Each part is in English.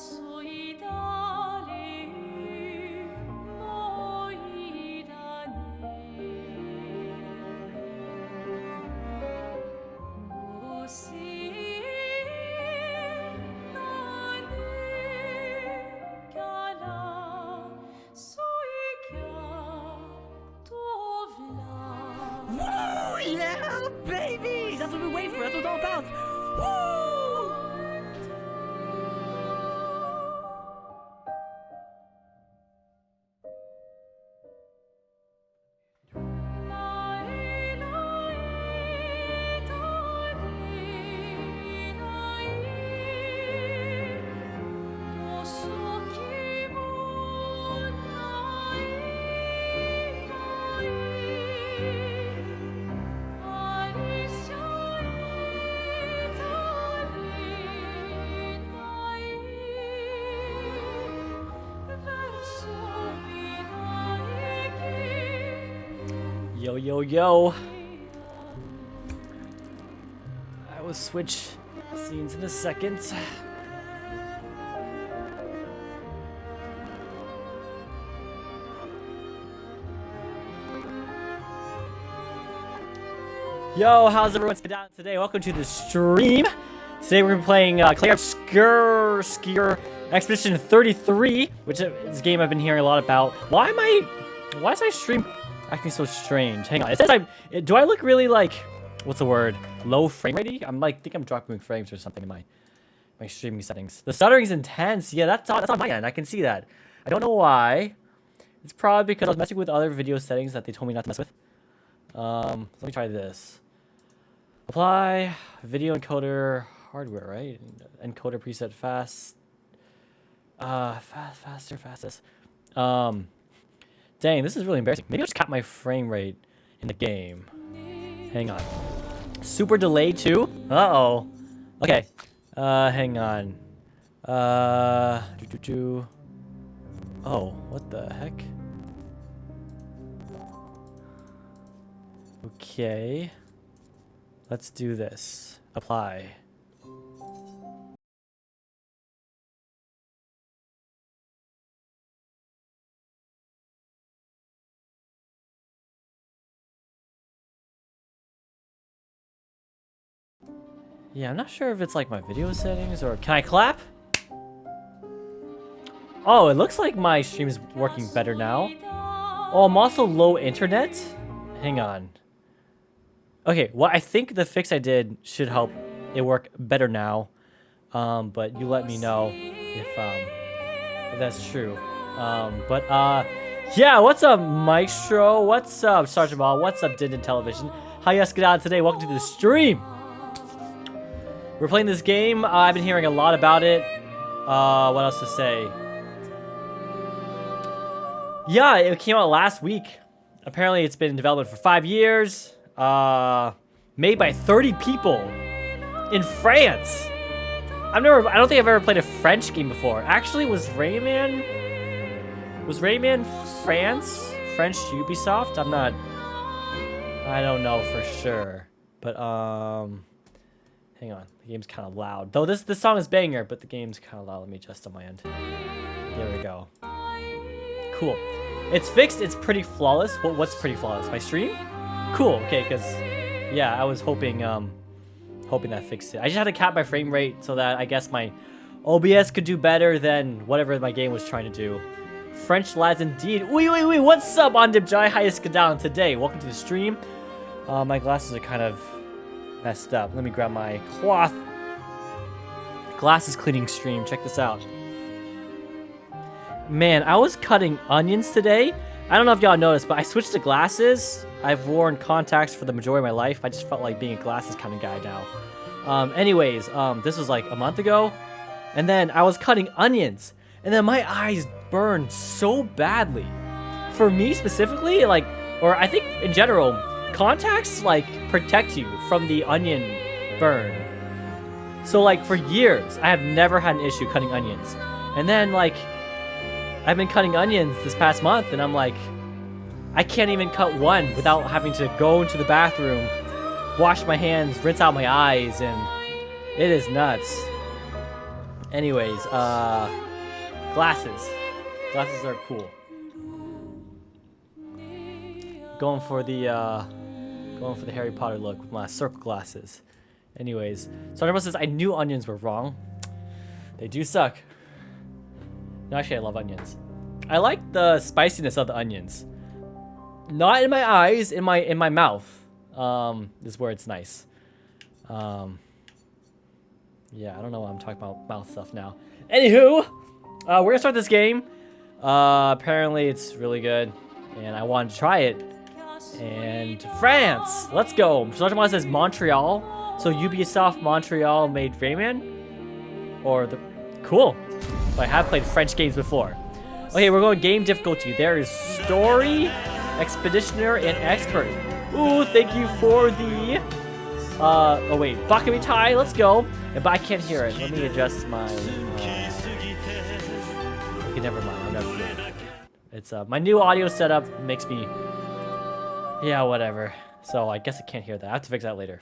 Woo! Yeah, baby! That's what we wait for. That's what it's all about. Woo! Yo, yo, yo. I will switch scenes in a second. Yo, how's everyone doing today? Welcome to the stream. Today we're gonna be playing Clay Skier Expedition 33, which is a game I've been hearing a lot about. Why is my stream acting so strange? Hang on. It says do I look really like, what's the word? Low frame rate? think I'm dropping frames or something in my streaming settings. The stuttering's intense. Yeah, that's on my end. I can see that. I don't know why. It's probably because I was messing with other video settings that they told me not to mess with. Let me try this. Apply video encoder hardware, right? Encoder preset fastest. Dang, this is really embarrassing. Maybe I'll just cap my frame rate in the game. Hang on. Super delay too? Uh-oh. Okay. Hang on. Oh, what the heck? Okay. Let's do this. Apply. Yeah, I'm not sure if it's like my video settings or... Can I clap? Oh, it looks like my stream is working better now. Oh, I'm also low internet? Hang on. Okay, well, I think the fix I did should help it work better now. But you let me know if that's true. Yeah, what's up, Maestro? What's up, Sergeant Ball? What's up, Dindin Television? How you guys get on today? Welcome to the stream. We're playing this game. I've been hearing a lot about it. What else to say? Yeah, it came out last week. Apparently, it's been in development for 5 years. Made by 30 people in France. I don't think I've ever played a French game before. Actually, was Rayman France? French Ubisoft? I don't know for sure. But hang on, the game's kind of loud. Though this song is banger, but the game's kind of loud. Let me adjust on my end. There we go. Cool. It's fixed. It's pretty flawless. What's pretty flawless? My stream? Cool. Okay, because yeah, I was hoping that fixed it. I just had to cap my frame rate so that I guess my OBS could do better than whatever my game was trying to do. French lads indeed. Wait. What's up, Ondibjai? How is down today? Welcome to the stream. My glasses are kind of messed up. Let me grab my cloth. Glasses cleaning stream. Check this out. Man, I was cutting onions today. I don't know if y'all noticed, but I switched to glasses. I've worn contacts for the majority of my life. I just felt like being a glasses kind of guy now. Anyways, this was like a month ago. And then I was cutting onions. And then my eyes burned so badly. For me specifically, like, or I think in general, contacts like protect you from the onion burn. So like for years, I have never had an issue cutting onions. And then like, I've been cutting onions this past month and I'm like, I can't even cut one without having to go into the bathroom, wash my hands, rinse out my eyes, and it is nuts. Anyways, glasses. Glasses are cool. Going for the Harry Potter look with my circle glasses. Anyways, Sandra says I knew onions were wrong. They do suck. No, actually, I love onions. I like the spiciness of the onions. Not in my eyes, in my mouth. Is where it's nice. Yeah, I don't know why I'm talking about mouth stuff now. Anywho, we're gonna start this game. Apparently it's really good, and I wanted to try it. And France, let's go. Sergeant says Montreal. So Ubisoft Montreal made Rayman? Or the... Cool. So I have played French games before. Okay, we're going game difficulty. There is story, expeditioner, and expert. Ooh, thank you for the... oh wait, Bakami Tai, let's go. But I can't hear it. Let me adjust my... okay, never mind. I'm never good. It's my new audio setup makes me... Yeah, whatever. So I guess I can't hear that. I have to fix that later.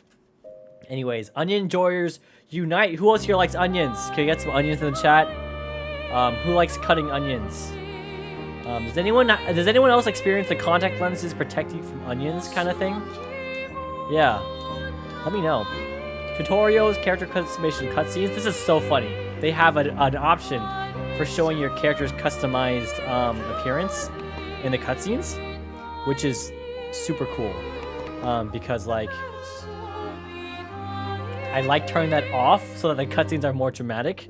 Anyways, onion enjoyers unite. Who else here likes onions? Can you get some onions in the chat? Who likes cutting onions? Does anyone else experience the contact lenses protect you from onions kind of thing? Yeah, let me know. Tutorials, character customization cutscenes. This is so funny. They have an option for showing your character's customized appearance in the cutscenes, which is super cool. Because like I like turning that off so that the cutscenes are more dramatic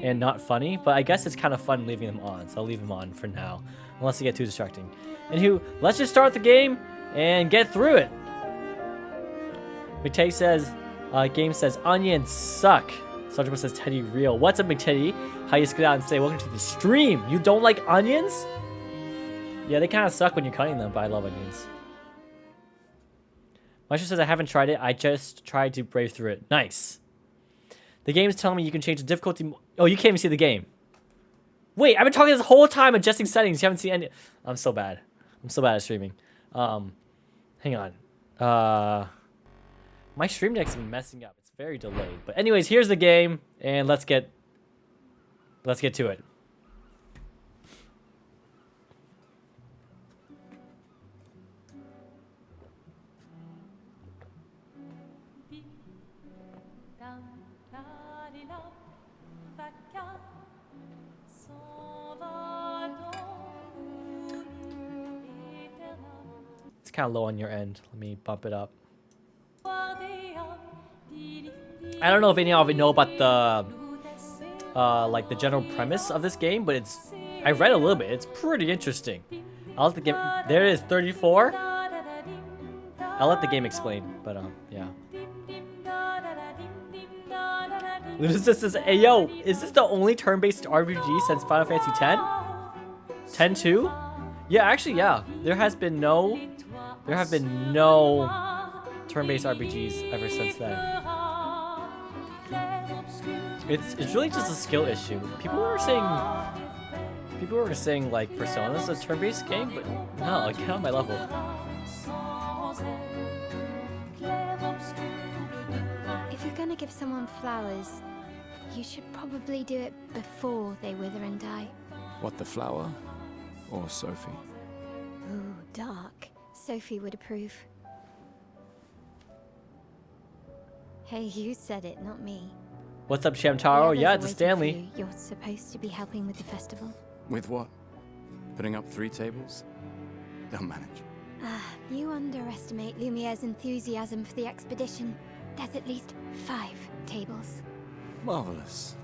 and not funny, but I guess it's kind of fun leaving them on, so I'll leave them on for now, unless they get too distracting. Anywho, let's just start the game and get through it. McTeddy says, game says, onions suck. Sergeant says, Teddy real. What's up, McTeddy? How you get out and say, welcome to the stream. You don't like onions? Yeah, they kind of suck when you're cutting them, but I love onions. Maestro says, I haven't tried it. I just tried to brave through it. Nice. The game is telling me you can change the difficulty. Oh, you can't even see the game. Wait, I've been talking this whole time adjusting settings. You haven't seen any. I'm so bad. I'm so bad at streaming. Hang on. My stream deck's been messing up. It's very delayed. But anyways, here's the game, and let's get to it. It's kind of low on your end. Let me bump it up. I don't know if any of you know about the like the general premise of this game, but I read a little bit. It's pretty interesting. I'll let the game. There it is, 34. I'll let the game explain, but yeah. Lucis says, "Hey yo, is this the only turn-based RPG since Final Fantasy X? 10-2? Yeah, actually, yeah. There have been no turn-based RPGs ever since then. It's really just a skill issue. People were saying like Persona's a turn-based game, but no, get on my level. If you're gonna give someone flowers, you should probably do it before they wither and die. What, the flower? Or Sophie? Ooh, dark. Sophie would approve. Hey, you said it, not me. What's up, Shamtaro? Yeah, it's a Stanley. You're supposed to be helping with the festival. With what? Putting up 3 tables? They'll manage. You underestimate Lumiere's enthusiasm for the expedition. There's at least 5 tables. Marvelous.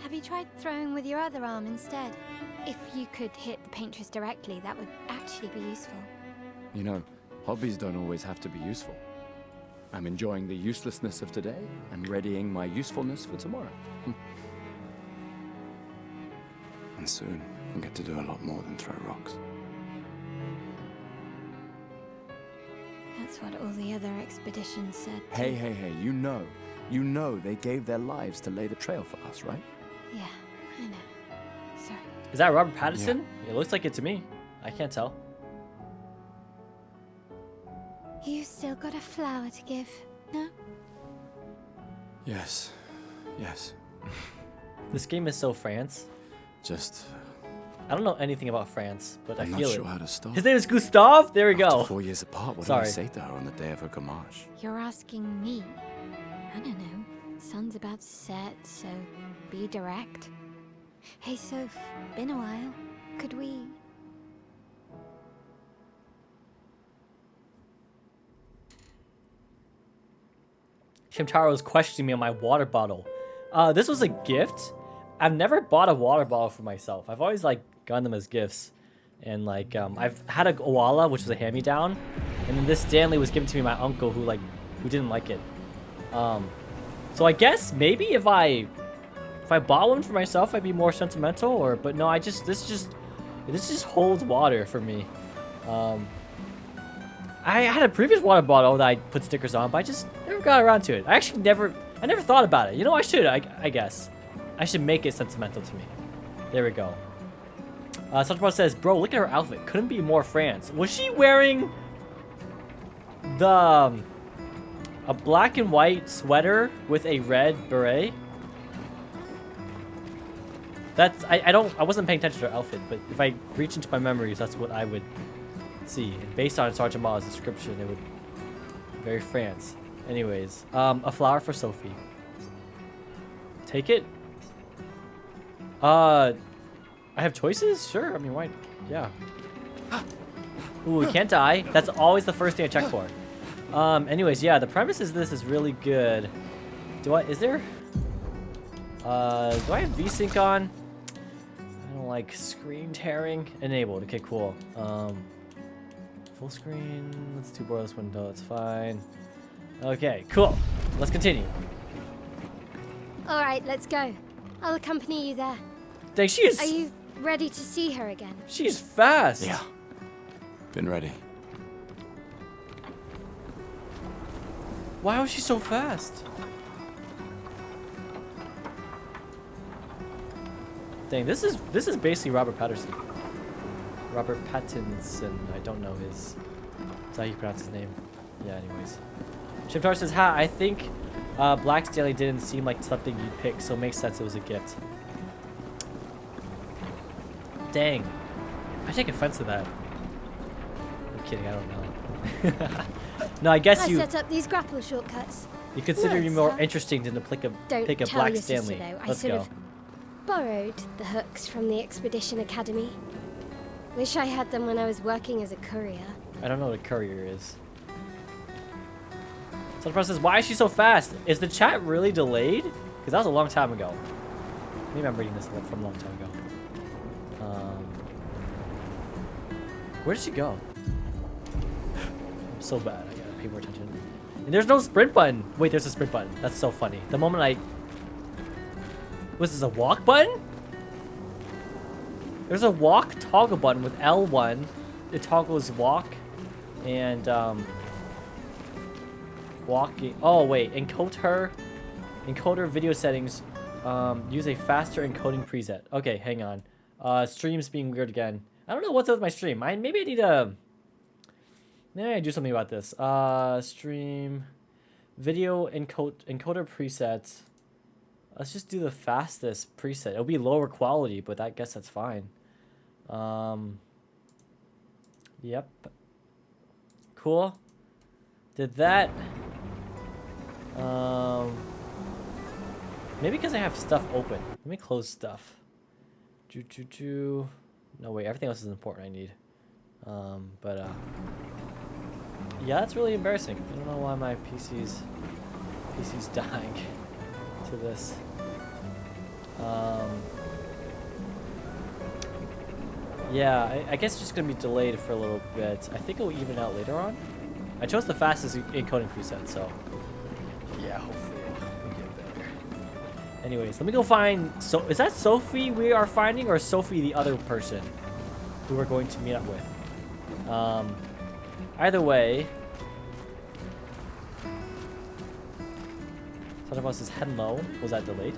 Have you tried throwing with your other arm instead? If you could hit the paintress directly, that would actually be useful. You know, hobbies don't always have to be useful. I'm enjoying the uselessness of today and readying my usefulness for tomorrow. And soon, I'll get to do a lot more than throw rocks. That's what all the other expeditions said. Hey, you know they gave their lives to lay the trail for us, right? Yeah, I know. Sorry. Is that Robert Pattinson? Yeah. It looks like it to me. I can't tell. You still got a flower to give, no? Yes. Yes. This game is so France. Just, I don't know anything about France, but I'm I not feel sure it. how to start. His name is Gustave? There we go. After 4 years apart, what do I Sorry. say to her on the day of her gamage? You're asking me? I don't know. Sun's about to set, so be direct. Hey, Soph, been a while. Could we... Shimtaro was questioning me on my water bottle. This was a gift. I've never bought a water bottle for myself. I've always like gotten them as gifts. And like I've had a Owala, which was a hand-me-down, and then this Stanley was given to me by my uncle who didn't like it. So I guess maybe if I bought one for myself, I'd be more sentimental. But no, this just holds water for me. I had a previous water bottle that I put stickers on, but I just never got around to it. I never thought about it. You know, I should. I guess I should make it sentimental to me. There we go. Sunbro says, bro, look at her outfit. Couldn't be more France. Was she wearing a black and white sweater with a red beret? That's I wasn't paying attention to her outfit, but if I reach into my memories, that's what I would see. And based on Sergeant Ma's description, it would be very France. Anyways, a flower for Sophie. Take it. I have choices? Sure. I mean, why? Yeah. Ooh, we can't die. That's always the first thing I check for. Anyways, yeah, the premise is this is really good. Do I have VSync on? I don't like screen tearing. Enabled. Okay, cool. Full screen. Let's do borderless window. That's fine. Okay, cool. Let's continue. All right, let's go. I'll accompany you there. Dang, she is. Are you ready to see her again? She's fast. Yeah. Been ready. Why was she so fast? Dang, this is basically Robert Pattinson. Robert Pattinson. I don't know his. That's how you pronounce his name. Yeah. Anyways, Shimtar says, "Ha! I think Black Stanley didn't seem like something you'd pick, so it makes sense it was a gift." Dang, I take offense to that. I'm kidding. I don't know. No, I guess I you. set up these grapple shortcuts. You consider Works, me more huh? interesting than to pick a Don't tell Black your sister, Stanley. though. I Let's sort go. of borrowed the hooks from the Expedition Academy. Wish I had them when I was working as a courier. I don't know what a courier is. So the person says, why is she so fast? Is the chat really delayed? Because that was a long time ago. Maybe I'm reading this from a long time ago. Where did she go? I'm so bad. I gotta pay more attention. And there's no sprint button. Wait, there's a sprint button. That's so funny. The moment I... Was this a walk button? There's a walk toggle button with L1. It toggles walk and walking. Oh wait, encoder video settings. Use a faster encoding preset. Okay, hang on. Stream's being weird again. I don't know what's up with my stream. Maybe I need to. Maybe I do something about this. Stream video encoder presets. Let's just do the fastest preset. It'll be lower quality, but I guess that's fine. Yep. Cool. Did that. Maybe because I have stuff open. Let me close stuff. No, wait. Everything else is important I need. Yeah, that's really embarrassing. I don't know why my PC's dying to this. Yeah, I guess it's just gonna be delayed for a little bit. I think it'll even out later on. I chose the fastest encoding preset, so yeah, hopefully it'll get better. Anyways, let me go find. So is that Sophie we are finding, or Sophie the other person who we're going to meet up with? Either way. Something else says hello. Was that delayed?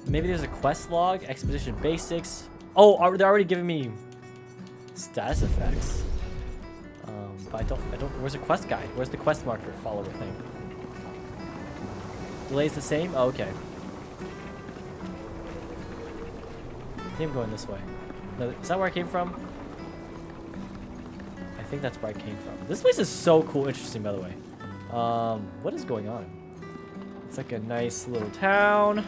Maybe there's a quest log, expedition basics. Oh, they're already giving me status effects. But I don't. Where's the quest guide? Where's the quest marker follower thing? Delay's the same? Oh, okay. I think I'm going this way. No, is that where I came from? I think that's where I came from. This place is so cool, interesting, by the way. What is going on? It's like a nice little town.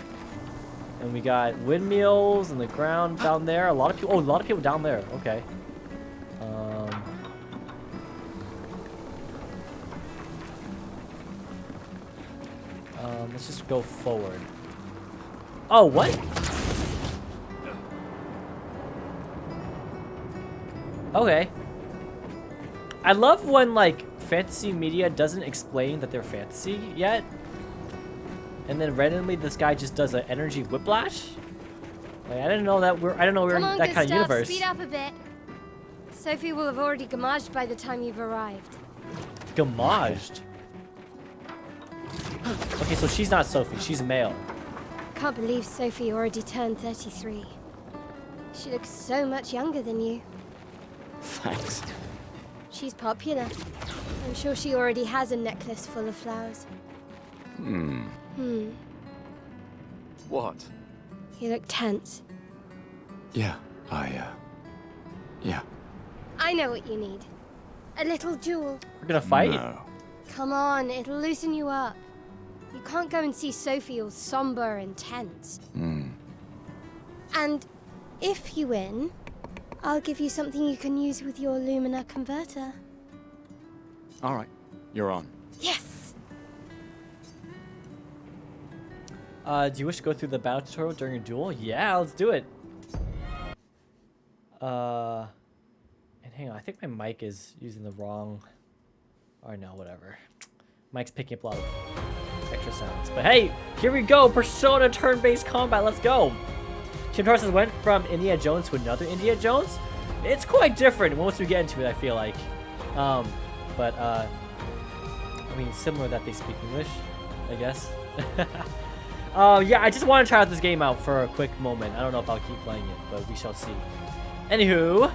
And we got windmills in the ground down there. A lot of people. Oh, a lot of people down there. Okay. Let's just go forward. Oh, what? Okay. I love when, like, fantasy media doesn't explain that they're fantasy yet. And then randomly this guy just does an energy whiplash. Like, I didn't know we're in that kind of universe. Speed up a bit. Sophie will have already gamaged by the time you've arrived. Gamaged? Okay, so she's not Sophie, she's male. Can't believe Sophie already turned 33. She looks so much younger than you. Thanks. She's popular. I'm sure she already has a necklace full of flowers. What? You look tense. Yeah, yeah. I know what you need. A little jewel. We're gonna fight? No. Come on, it'll loosen you up. You can't go and see Sophie all somber and tense. And if you win, I'll give you something you can use with your Lumina converter. All right, you're on. Yes! Do you wish to go through the battle tutorial during your duel? Yeah, let's do it. And hang on, I think my mic is using the wrong... Or no, whatever. Mic's picking up a lot of extra sounds. But hey, here we go! Persona turn-based combat, let's go! Team Tarsus went from Indiana Jones to another Indiana Jones. It's quite different once we get into it, I feel like. I mean, similar that they speak English, I guess. Yeah, I just want to try out this game out for a quick moment. I don't know if I'll keep playing it, but we shall see. Anywho,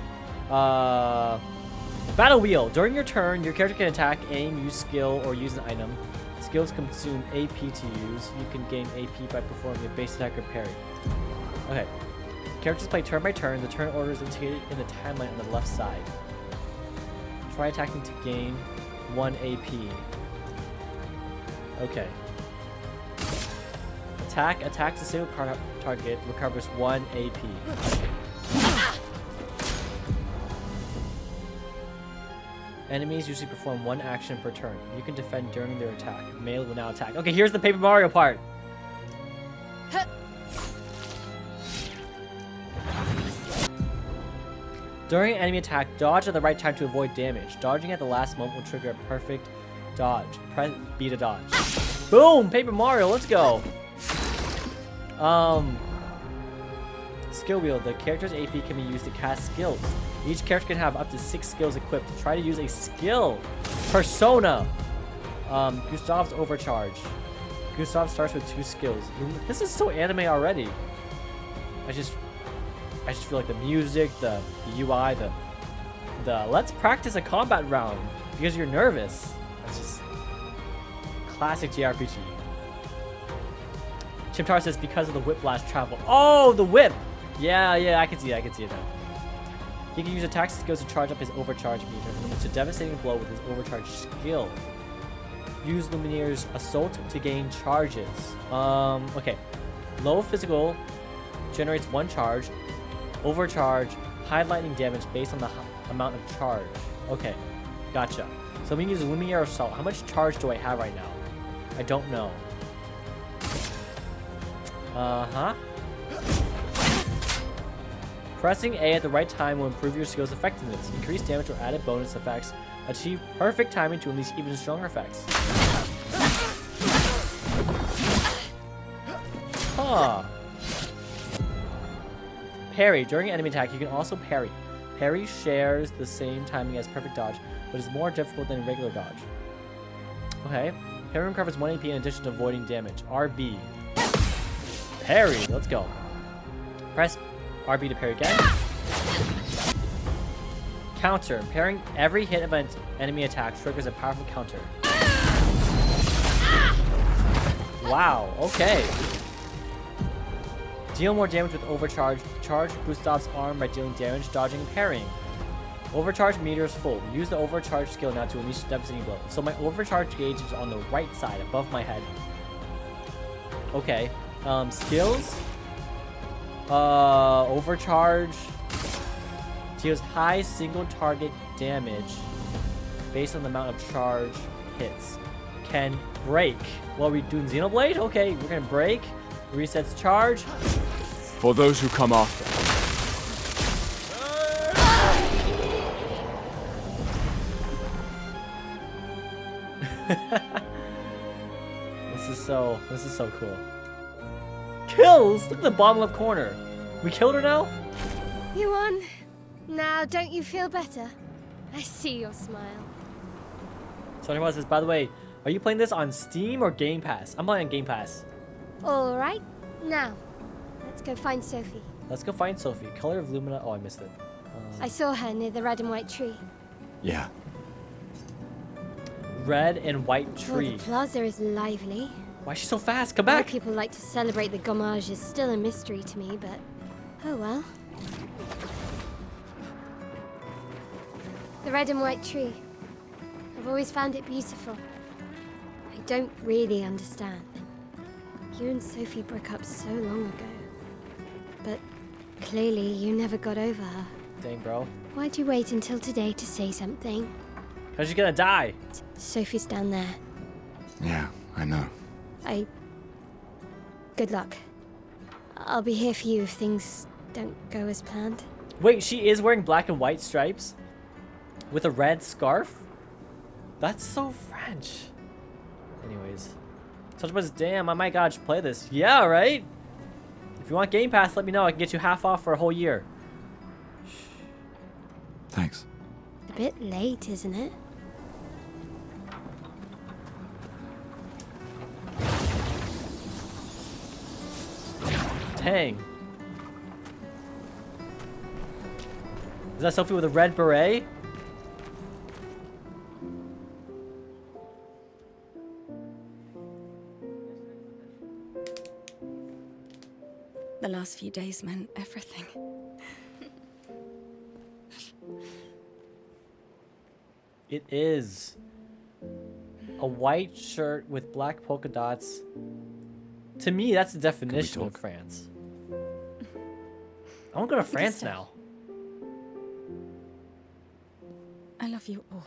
Battle Wheel. During your turn, your character can attack, aim, use skill, or use an item. Skills consume AP to use. You can gain AP by performing a base attack or parry. Okay. Characters play turn by turn. The turn order is indicated in the timeline on the left side. Try attacking to gain 1 AP. Okay. Attacks a single target, recovers 1 AP. Enemies usually perform 1 action per turn. You can defend during their attack. Melee will now attack. Okay, here's the Paper Mario part. During an enemy attack, dodge at the right time to avoid damage. Dodging at the last moment will trigger a perfect dodge. Press B to dodge. Boom! Paper Mario, let's go! Skill wheel. The character's AP can be used to cast skills. Each character can have up to 6 skills equipped. Try to use a skill. Persona. Gustav's overcharge. Gustav starts with 2 skills. This is so anime already. I just feel like the music, the UI, the let's practice a combat round because you're nervous. That's just classic JRPG. Chimtar says because of the whiplash travel. Oh, the whip! Yeah, I can see it. I can see it now. He can use attack skills to charge up his overcharge meter and unleash a devastating blow with his overcharge skill. Use Lumineer's Assault to gain charges. Okay. Low physical generates 1 charge. Overcharge, high lightning damage based on the amount of charge. Okay, gotcha. So we can use Lumiere Assault. How much charge do I have right now? I don't know. Pressing A at the right time will improve your skill's effectiveness. Increase damage or added bonus effects. Achieve perfect timing to unleash even stronger effects. Huh. Parry. During an enemy attack, you can also parry. Parry shares the same timing as perfect dodge, but is more difficult than regular dodge. Okay. Parry recovers 1 AP in addition to avoiding damage. RB. Parry. Let's go. Press RB to parry again. Counter. Parrying every hit of an enemy attack triggers a powerful counter. Wow, okay. Deal more damage with overcharge. Charge Gustav's arm by dealing damage, dodging, and parrying. Overcharge meter is full. Use the overcharge skill now to unleash devastating blow. So my overcharge gauge is on the right side, above my head. Okay. Skills. Overcharge. Deals high single target damage based on the amount of charge hits. Can break. Well, we doing Xenoblade? Okay, we're gonna break. Resets charge. For those who come after. This is so cool. Kills! Look at the bottom left corner. We killed her now? You won. Now, don't you feel better? I see your smile. Someone says, by the way, are you playing this on Steam or Game Pass? I'm playing on Game Pass. All right. Now, let's go find Sophie. Let's go find Sophie. Color of Lumina. Oh, I missed it. I saw her near the red and white tree. Yeah. Red and white Oh, tree. the plaza is lively. Why is she so fast? Come Why back. people like to celebrate the gommage is still a mystery to me, but oh well. The red and white tree. I've always found it beautiful. I don't really understand. You and Sophie broke up so long ago. But clearly you never got over her. Dang, bro. Why'd you wait until today to say something? Because she's gonna die. Sophie's down there. Yeah, I know. Good luck. I'll be here for you if things don't go as planned. Wait, she is wearing black and white stripes? With a red scarf? That's so French. Anyways. Such was damn, I might gotta play this. Yeah, right? If you want Game Pass, let me know. I can get you half off for a whole year. Thanks. A bit late, isn't it? Dang. Is that Sophie with a red beret? The last few days meant everything. It is. A white shirt with black polka dots. To me, that's the definition of talk? France. I want to go to France stay? now. I love you all.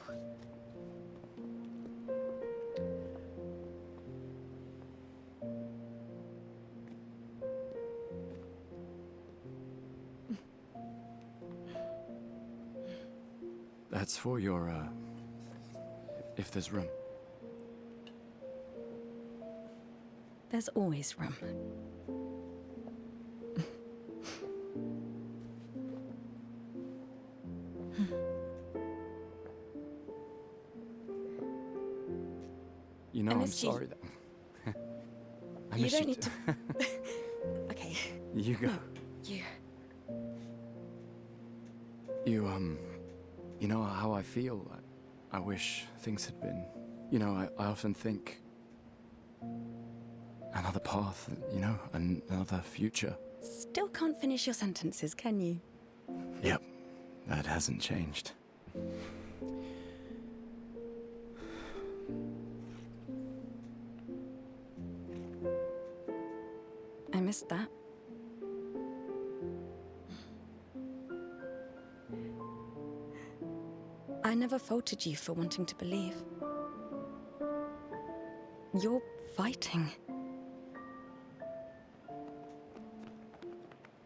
That's for your, if there's room. There's always room. You know, I I'm missed you. sorry that... I You miss don't you need too. Okay, You go. you. You know how I feel? I wish things had been... You know, I often think... Another path, you know, another future. Still can't finish your sentences, can you? Yep, that hasn't changed. I missed that. I never faulted you for wanting to believe. You're fighting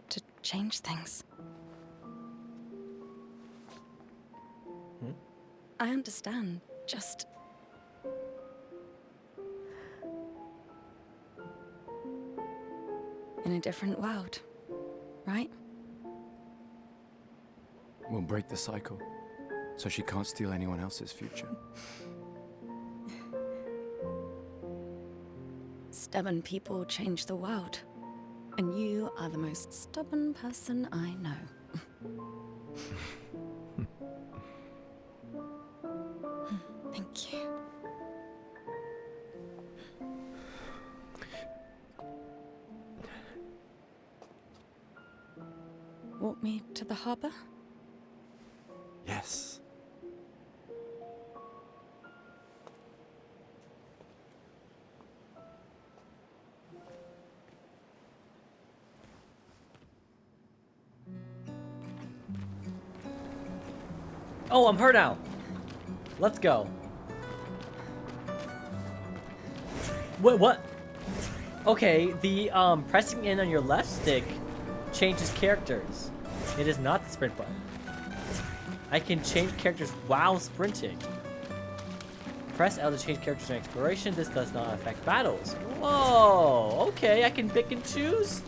to change things. I understand, just... in a different world, right? We'll break the cycle, so she can't steal anyone else's future. Stubborn people change the world. And you are the most stubborn person I know. Thank you. take me to the harbor? Yes. Oh, I'm her now. Let's go. What? Okay, the pressing in on your left stick changes characters. It is not the sprint button. I can change characters while sprinting. Press L to change characters in exploration. This does not affect battles. Whoa, okay, I can pick and choose.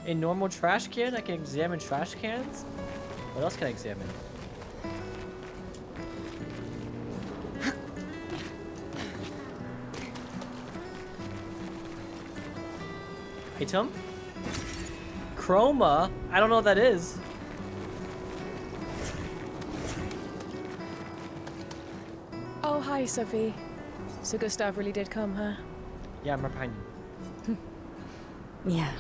In normal trash can, I can examine trash cans. What else can I examine? Item? Chroma? I don't know what that is. Oh, hi, Sophie. So Gustav really did come, huh? Yeah, I'm right behind you. Yeah,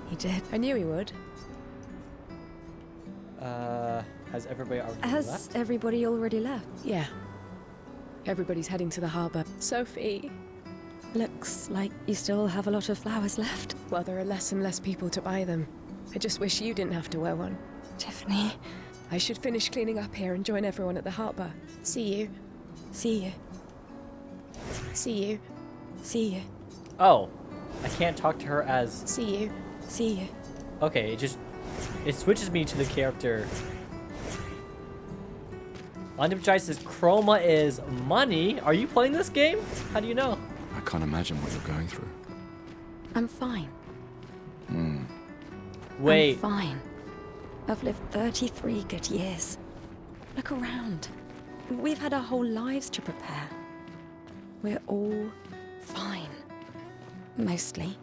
he did. I knew he would. Has everybody already Has left? everybody already left? Yeah. Everybody's heading to the harbour. Sophie. Looks like you still have a lot of flowers left. Well, there are less and less people to buy them. I just wish you didn't have to wear one. Tiffany, I should finish cleaning up here and join everyone at the harbour. see you. See you. See you. See you. Oh, I can't talk to her as... See you. See you. Okay, it switches me to the character. Underjai says Chroma is money. Are you playing this game? How do you know? I can't imagine what you're going through. I'm fine. Wait. I'm fine. I've lived 33 good years. Look around. We've had our whole lives to prepare. We're all fine. Mostly.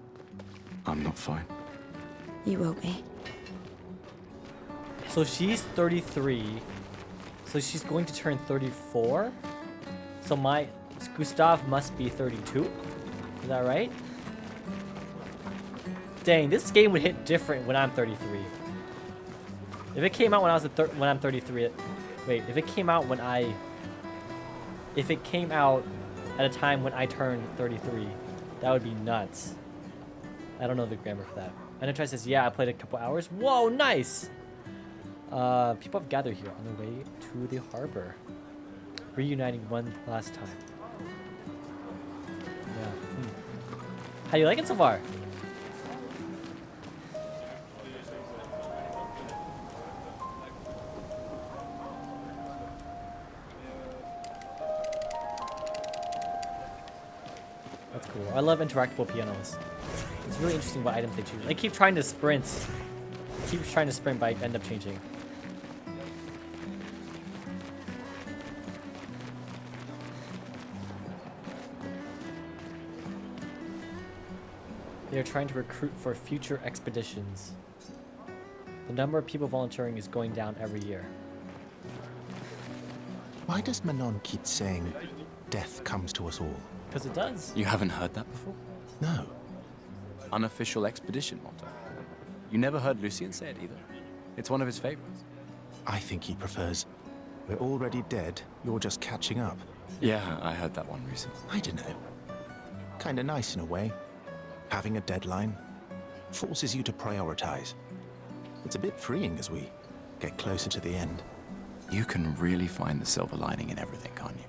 I'm not fine. You will be. So she's 33. So she's going to turn 34. So Gustav must be 32. Is that right? Dang, this game would hit different when I'm 33. If it came out when I'm 33, wait, if it came out at a time when I turned 33, that would be nuts. I don't know the grammar for that. Anatrai says, yeah, I played a couple hours. Whoa, nice! People have gathered here on the way to the harbor. Reuniting one last time. Yeah. How do you like it so far? That's cool. I love interactable pianos. It's really interesting what items they choose. I keep trying to sprint. But I end up changing. They are trying to recruit for future expeditions. The number of people volunteering is going down every year. Why does Manon keep saying death comes to us all? Because it does. You haven't heard that before? No. Unofficial expedition motto. You never heard Lucien say it either. It's one of his favorites. I think he prefers, we're already dead, you're just catching up. Yeah, I heard that one recently. I don't know. Kinda nice in a way. Having a deadline forces you to prioritize. It's a bit freeing as we get closer to the end. You can really find the silver lining in everything, can't you?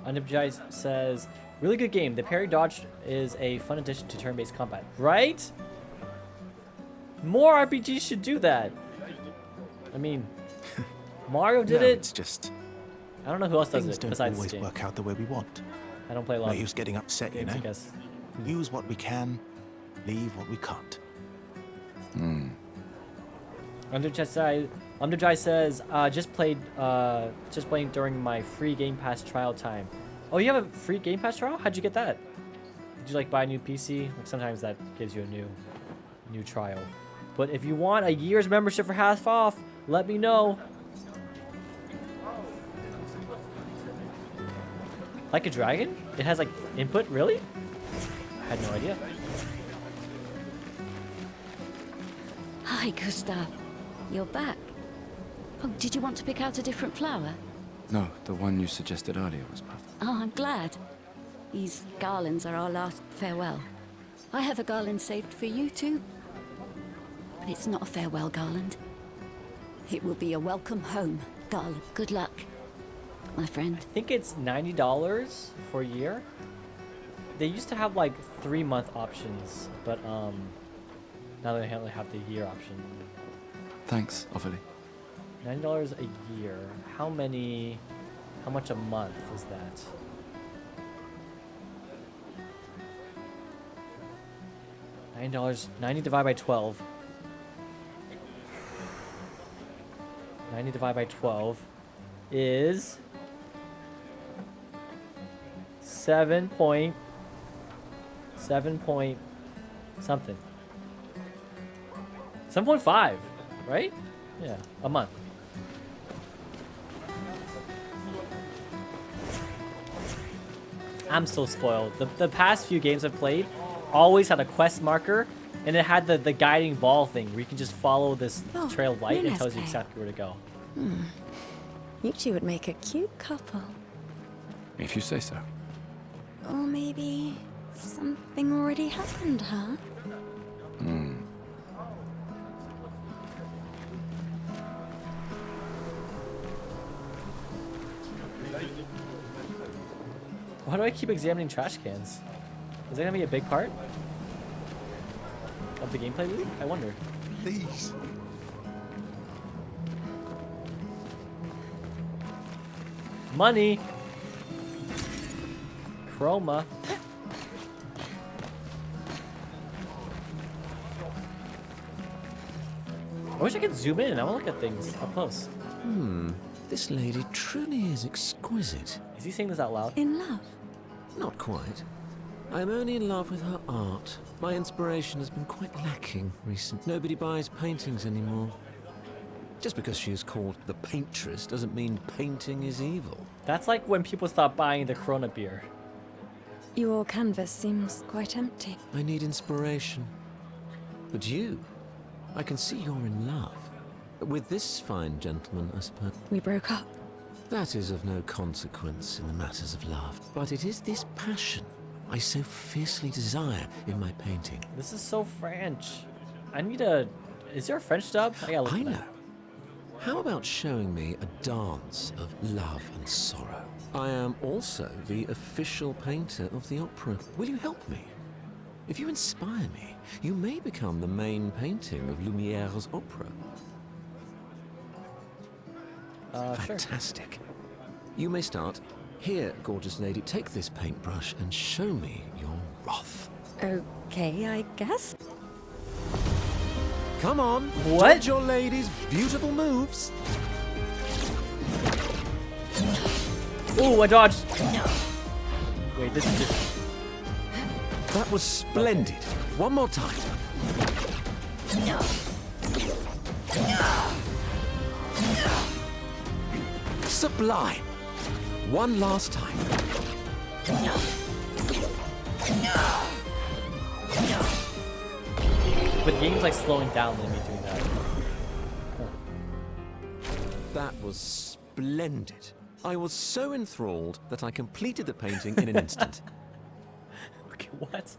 Unibjai says, really good game. The parry dodge is a fun addition to turn-based combat. Right? More RPGs should do that. I mean, Mario did No, it. it's just I don't know who else does things it don't besides always this game. work out the way we want. I don't play a lot No of use getting upset, you games, know? I guess. Use what we can, leave what we can't. Underjai says, just playing during my free Game Pass trial time. Oh, you have a free Game Pass trial? How'd you get that? Did you like buy a new PC? Like sometimes that gives you a new trial. But if you want a year's membership for half off, let me know. Like a Dragon? It has like input, really? I had no idea. Hi, Gustav. You're back. Oh, did you want to pick out a different flower? No, the one you suggested earlier was perfect. Oh, I'm glad. These garlands are our last farewell. I have a garland saved for you too. But it's not a farewell garland. It will be a welcome home garland. Good luck, my friend. I think it's $90 for a year. They used to have like 3-month options, but now they only have the year option. Thanks, Ophelia. $90 a year. How much a month is that? $90, 90 divided by 12. 90 divided by 12 is 7 point something. 7.5, right? Yeah, a month. I'm so spoiled. The past few games I've played always had a quest marker, and it had the guiding ball thing where you can just follow this trail of light and it tells you exactly where to go. You two would make a cute couple. If you say so. Or maybe something already happened, huh? Why do I keep examining trash cans? Is that gonna be a big part of the gameplay loop? I wonder. Please. Money. Chroma. I wish I could zoom in. I want to look at things up close. This lady truly is exquisite. Is he saying this out loud? In love? Not quite. I am only in love with her art. My inspiration has been quite lacking recently. Nobody buys paintings anymore. Just because she is called the paintress doesn't mean painting is evil. That's like when people stop buying the Corona beer. Your canvas seems quite empty. I need inspiration. But you, I can see you're in love. With this fine gentleman, I suppose. We broke up. That is of no consequence in the matters of love. But it is this passion I so fiercely desire in my painting. This is so French. I need a... Is there a French dub? I gotta look I for that. know. How about showing me a dance of love and sorrow? I am also the official painter of the opera. Will you help me? If you inspire me, you may become the main painting of Lumiere's opera. Sure. Fantastic. You may start. Here, gorgeous lady, take this paintbrush and show me your wrath. Okay, I guess. Come on, What? dodge your lady's beautiful moves. Ooh, I dodged. Wait, this is just... That was splendid. One more time. Sublime. One last time. But the game's like slowing down than me doing that. That was splendid. I was so enthralled that I completed the painting in an instant. Okay, what?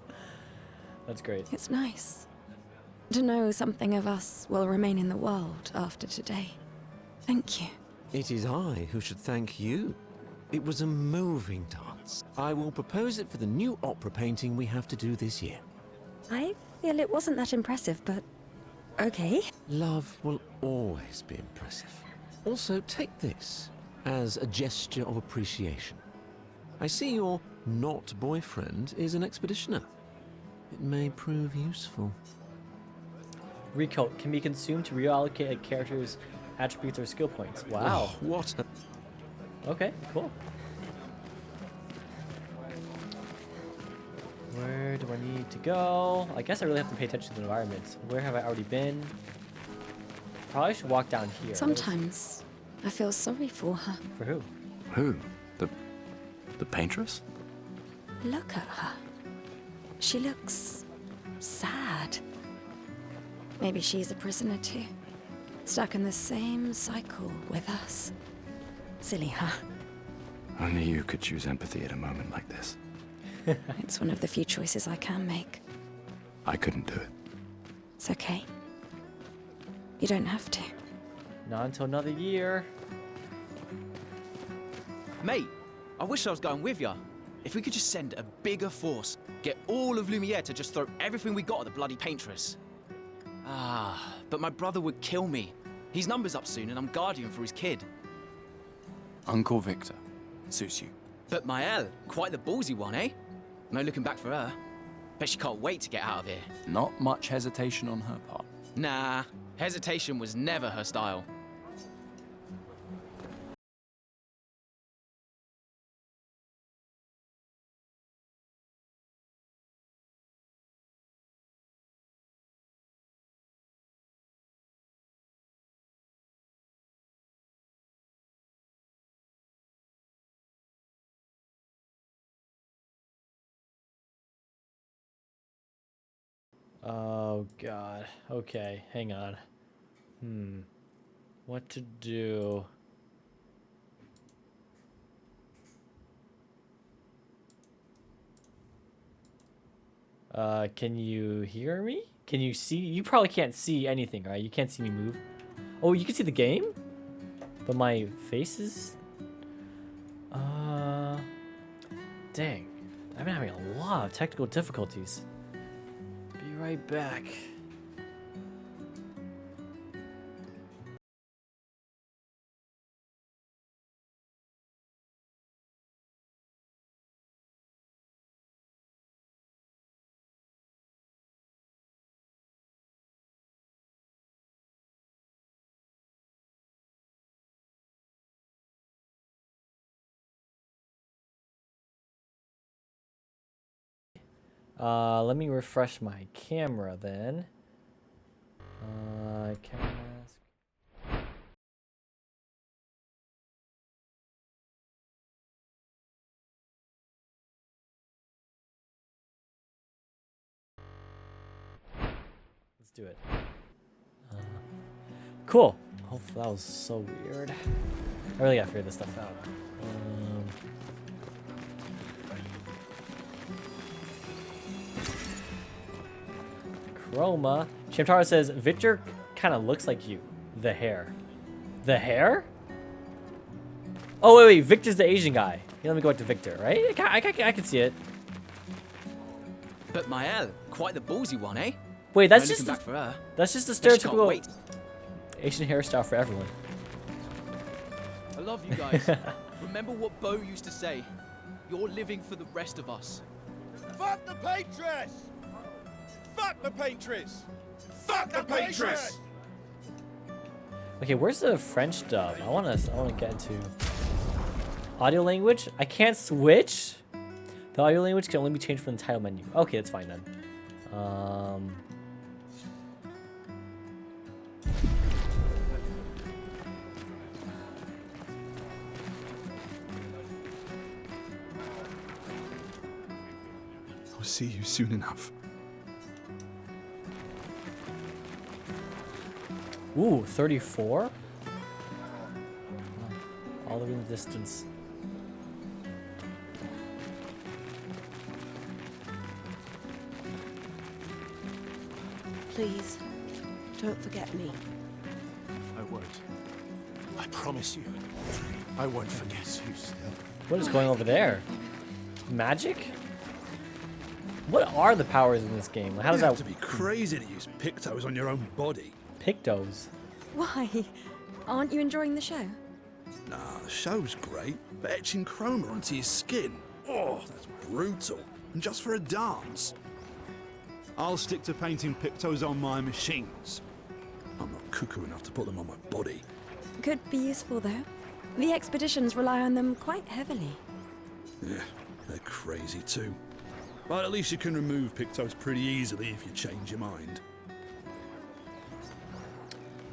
That's great. It's nice to know something of us will remain in the world after today. Thank you. It is I who should thank you. It was a moving dance. I will propose it for the new opera painting we have to do this year. I feel it wasn't that impressive, but okay. Love will always be impressive. Also, take this as a gesture of appreciation. I see your not boyfriend is an expeditioner. It may prove useful. Recoat can be consumed to reallocate a character's attributes or skill points. Wow. Oh, what a... Okay, cool. Where do I need to go? I guess I really have to pay attention to the environment. Where have I already been? Probably should walk down here. Sometimes I feel sorry for her. For who? Who? The paintress? Look at her. She looks sad. Maybe she's a prisoner too. Stuck in the same cycle with us. Silly, huh? Only you could choose empathy at a moment like this. It's one of the few choices I can make. I couldn't do it. It's okay. You don't have to. Not until another year. Mate, I wish I was going with ya. If we could just send a bigger force, get all of Lumiere to just throw everything we got at the bloody paintress. Ah, but my brother would kill me. His number's up soon and I'm guardian for his kid. Uncle Victor. Suits you. But Maëlle, quite the ballsy one, eh? No looking back for her. Bet she can't wait to get out of here. Not much hesitation on her part. Nah, hesitation was never her style. Oh god. Okay, hang on. What to do? Can you hear me? Can you see? You probably can't see anything, right? You can't see me move. Oh, you can see the game? But my face is... Dang. I've been having a lot of technical difficulties. Be right back. Let me refresh my camera then. Camera mask. Let's do it. Cool. Oh, that was so weird. I really gotta figure this stuff out. Chroma. Shamtaro says, Victor kind of looks like you. The hair. The hair? Oh, wait. Victor's the Asian guy. Here, let me go back to Victor, right? I can see it. But Maëlle, quite the ballsy one, eh? Wait, that's No just looking back for her. that's just the Bet she can't stereotypical wait. Asian hairstyle for everyone. I love you guys. Remember what Bo used to say? You're living for the rest of us. Fuck the Paintress! Fuck the Paintress! Fuck the Paintress! Okay, where's the French dub? I wanna get into audio language. I can't switch. The audio language can only be changed from the title menu. Okay, that's fine then. I'll see you soon enough. Ooh, 34? All the way in the distance. Please, don't forget me. I won't. I promise you. I won't forget. What is going over there? Magic? What are the powers in this game? How does You have that to be crazy to use Pictos on your own body. Pictos? Why? Aren't you enjoying the show? Nah, the show's great, but etching chroma onto your skin, oh, that's brutal. And just for a dance. I'll stick to painting Pictos on my machines. I'm not cuckoo enough to put them on my body. Could be useful though. The expeditions rely on them quite heavily. Yeah, they're crazy too. But at least you can remove Pictos pretty easily if you change your mind.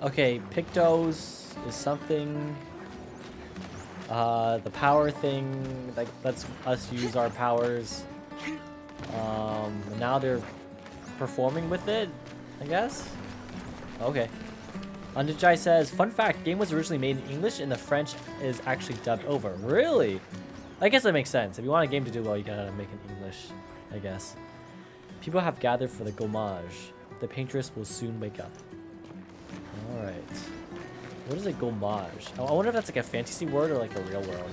Okay, Pictos is something. The power thing, like, lets us use our powers. Now they're performing with it, I guess. Okay. Underjai says, fun fact, game was originally made in English and the French is actually dubbed over. Really? I guess that makes sense. If you want a game to do well, you gotta make it in English, I guess. People have gathered for the gommage. The paintress will soon wake up. Alright. What is a gommage? I wonder if that's like a fantasy word or like a real world.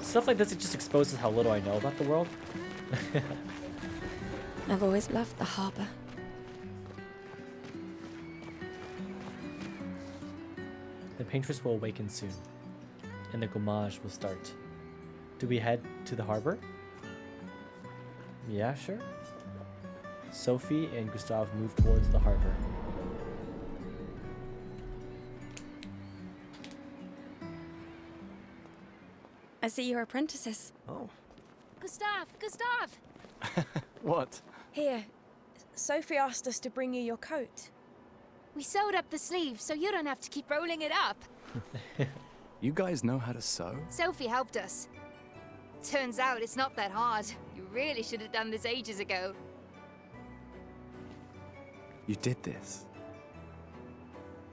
Stuff like this, it just exposes how little I know about the world. I've always loved the harbor. The paintress will awaken soon, and the gommage will start. Do we head to the harbor? Yeah, sure. Sophie and Gustav move towards the harbor. I see you're apprentices. Oh. Gustav! What? Here, Sophie asked us to bring you your coat. We sewed up the sleeves so you don't have to keep rolling it up. You guys know how to sew? Sophie helped us. Turns out it's not that hard. You really should have done this ages ago. You did this?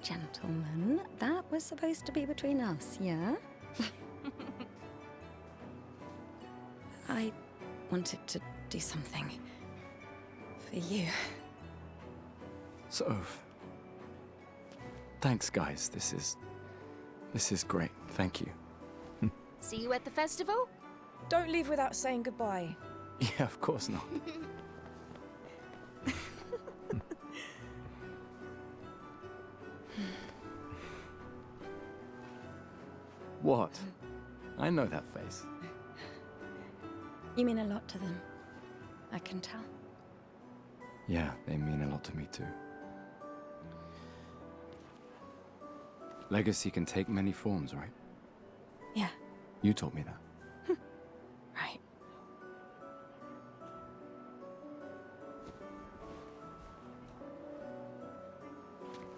Gentlemen, that was supposed to be between us, yeah? I wanted to do something for you. Soph. Thanks, guys. This is great. Thank you. See you at the festival? Don't leave without saying goodbye. Yeah, of course not. What? I know that face. You mean a lot to them. I can tell. Yeah, they mean a lot to me too. Legacy can take many forms, right? Yeah, You told me that. right.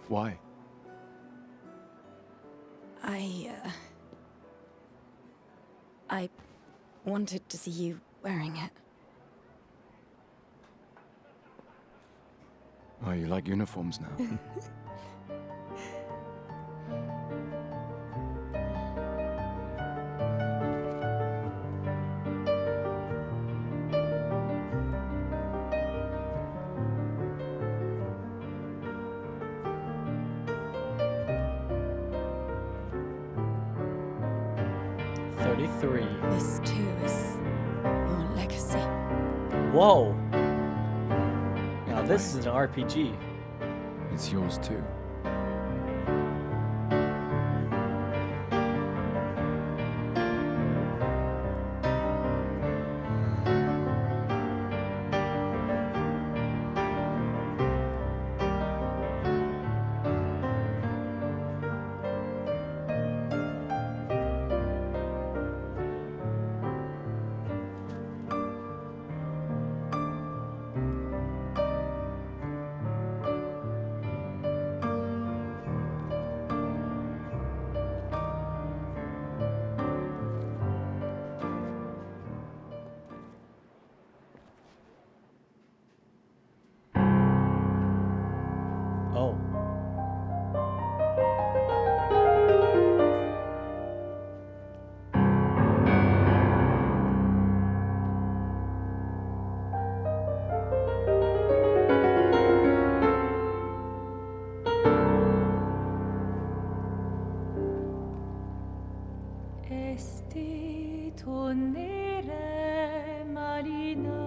Why? I wanted to see you wearing it. Oh, you like uniforms now? This too is your legacy. Whoa! Now this is an RPG. It's yours too. Oh. Esti tornere marina,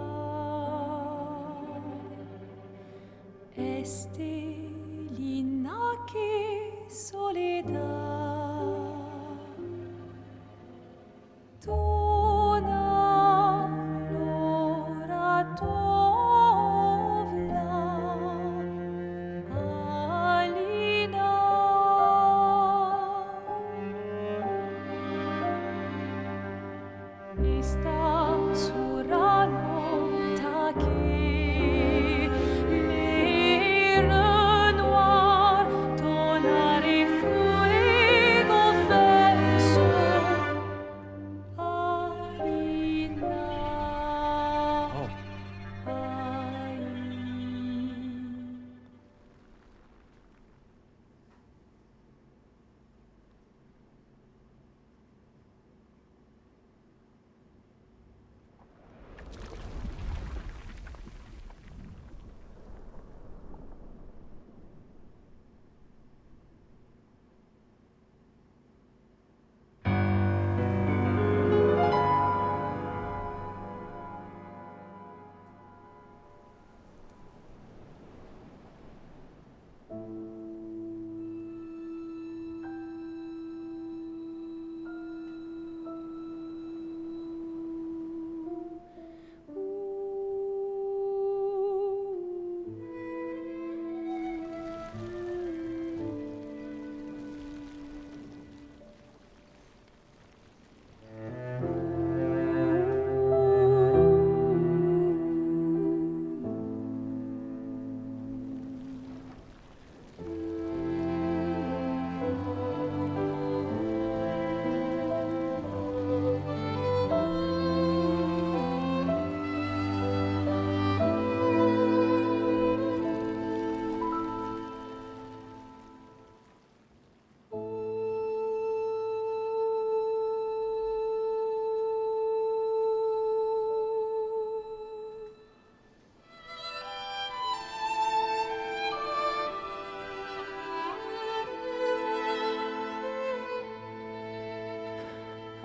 esti l'inaki soledad, tona l'ora tovla, alina. Ista surano taki, lera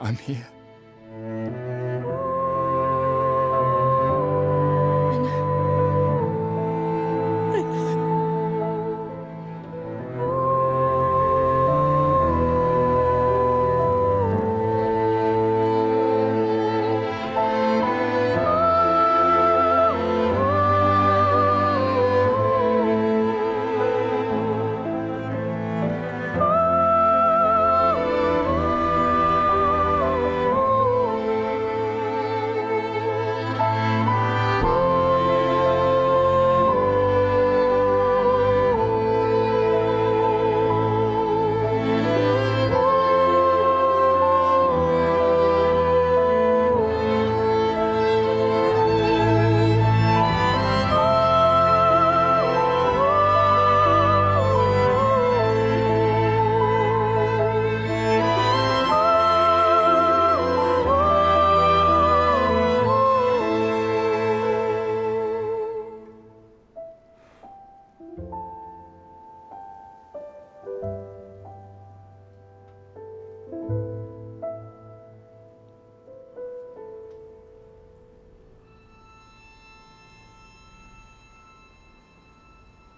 I'm here. I know. I know.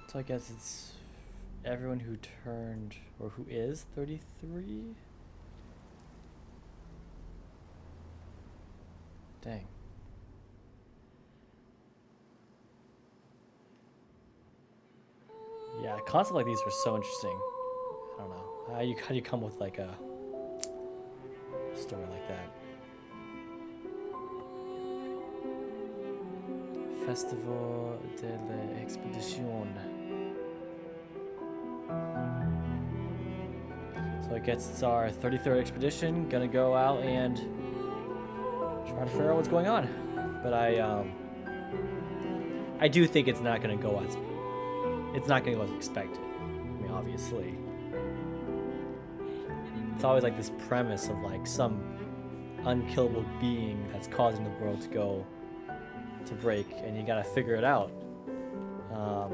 So I guess it's everyone who turned, or who is 33? Dang. Yeah, concepts like these are so interesting. I don't know. How do you come with like a story like that? Festival de l'Expedition. So I guess it's our 33rd expedition. Gonna go out and try to figure out what's going on. But I do think it's not gonna go as expected. I mean, obviously. It's always like this premise of like some unkillable being that's causing the world to break, and you gotta figure it out.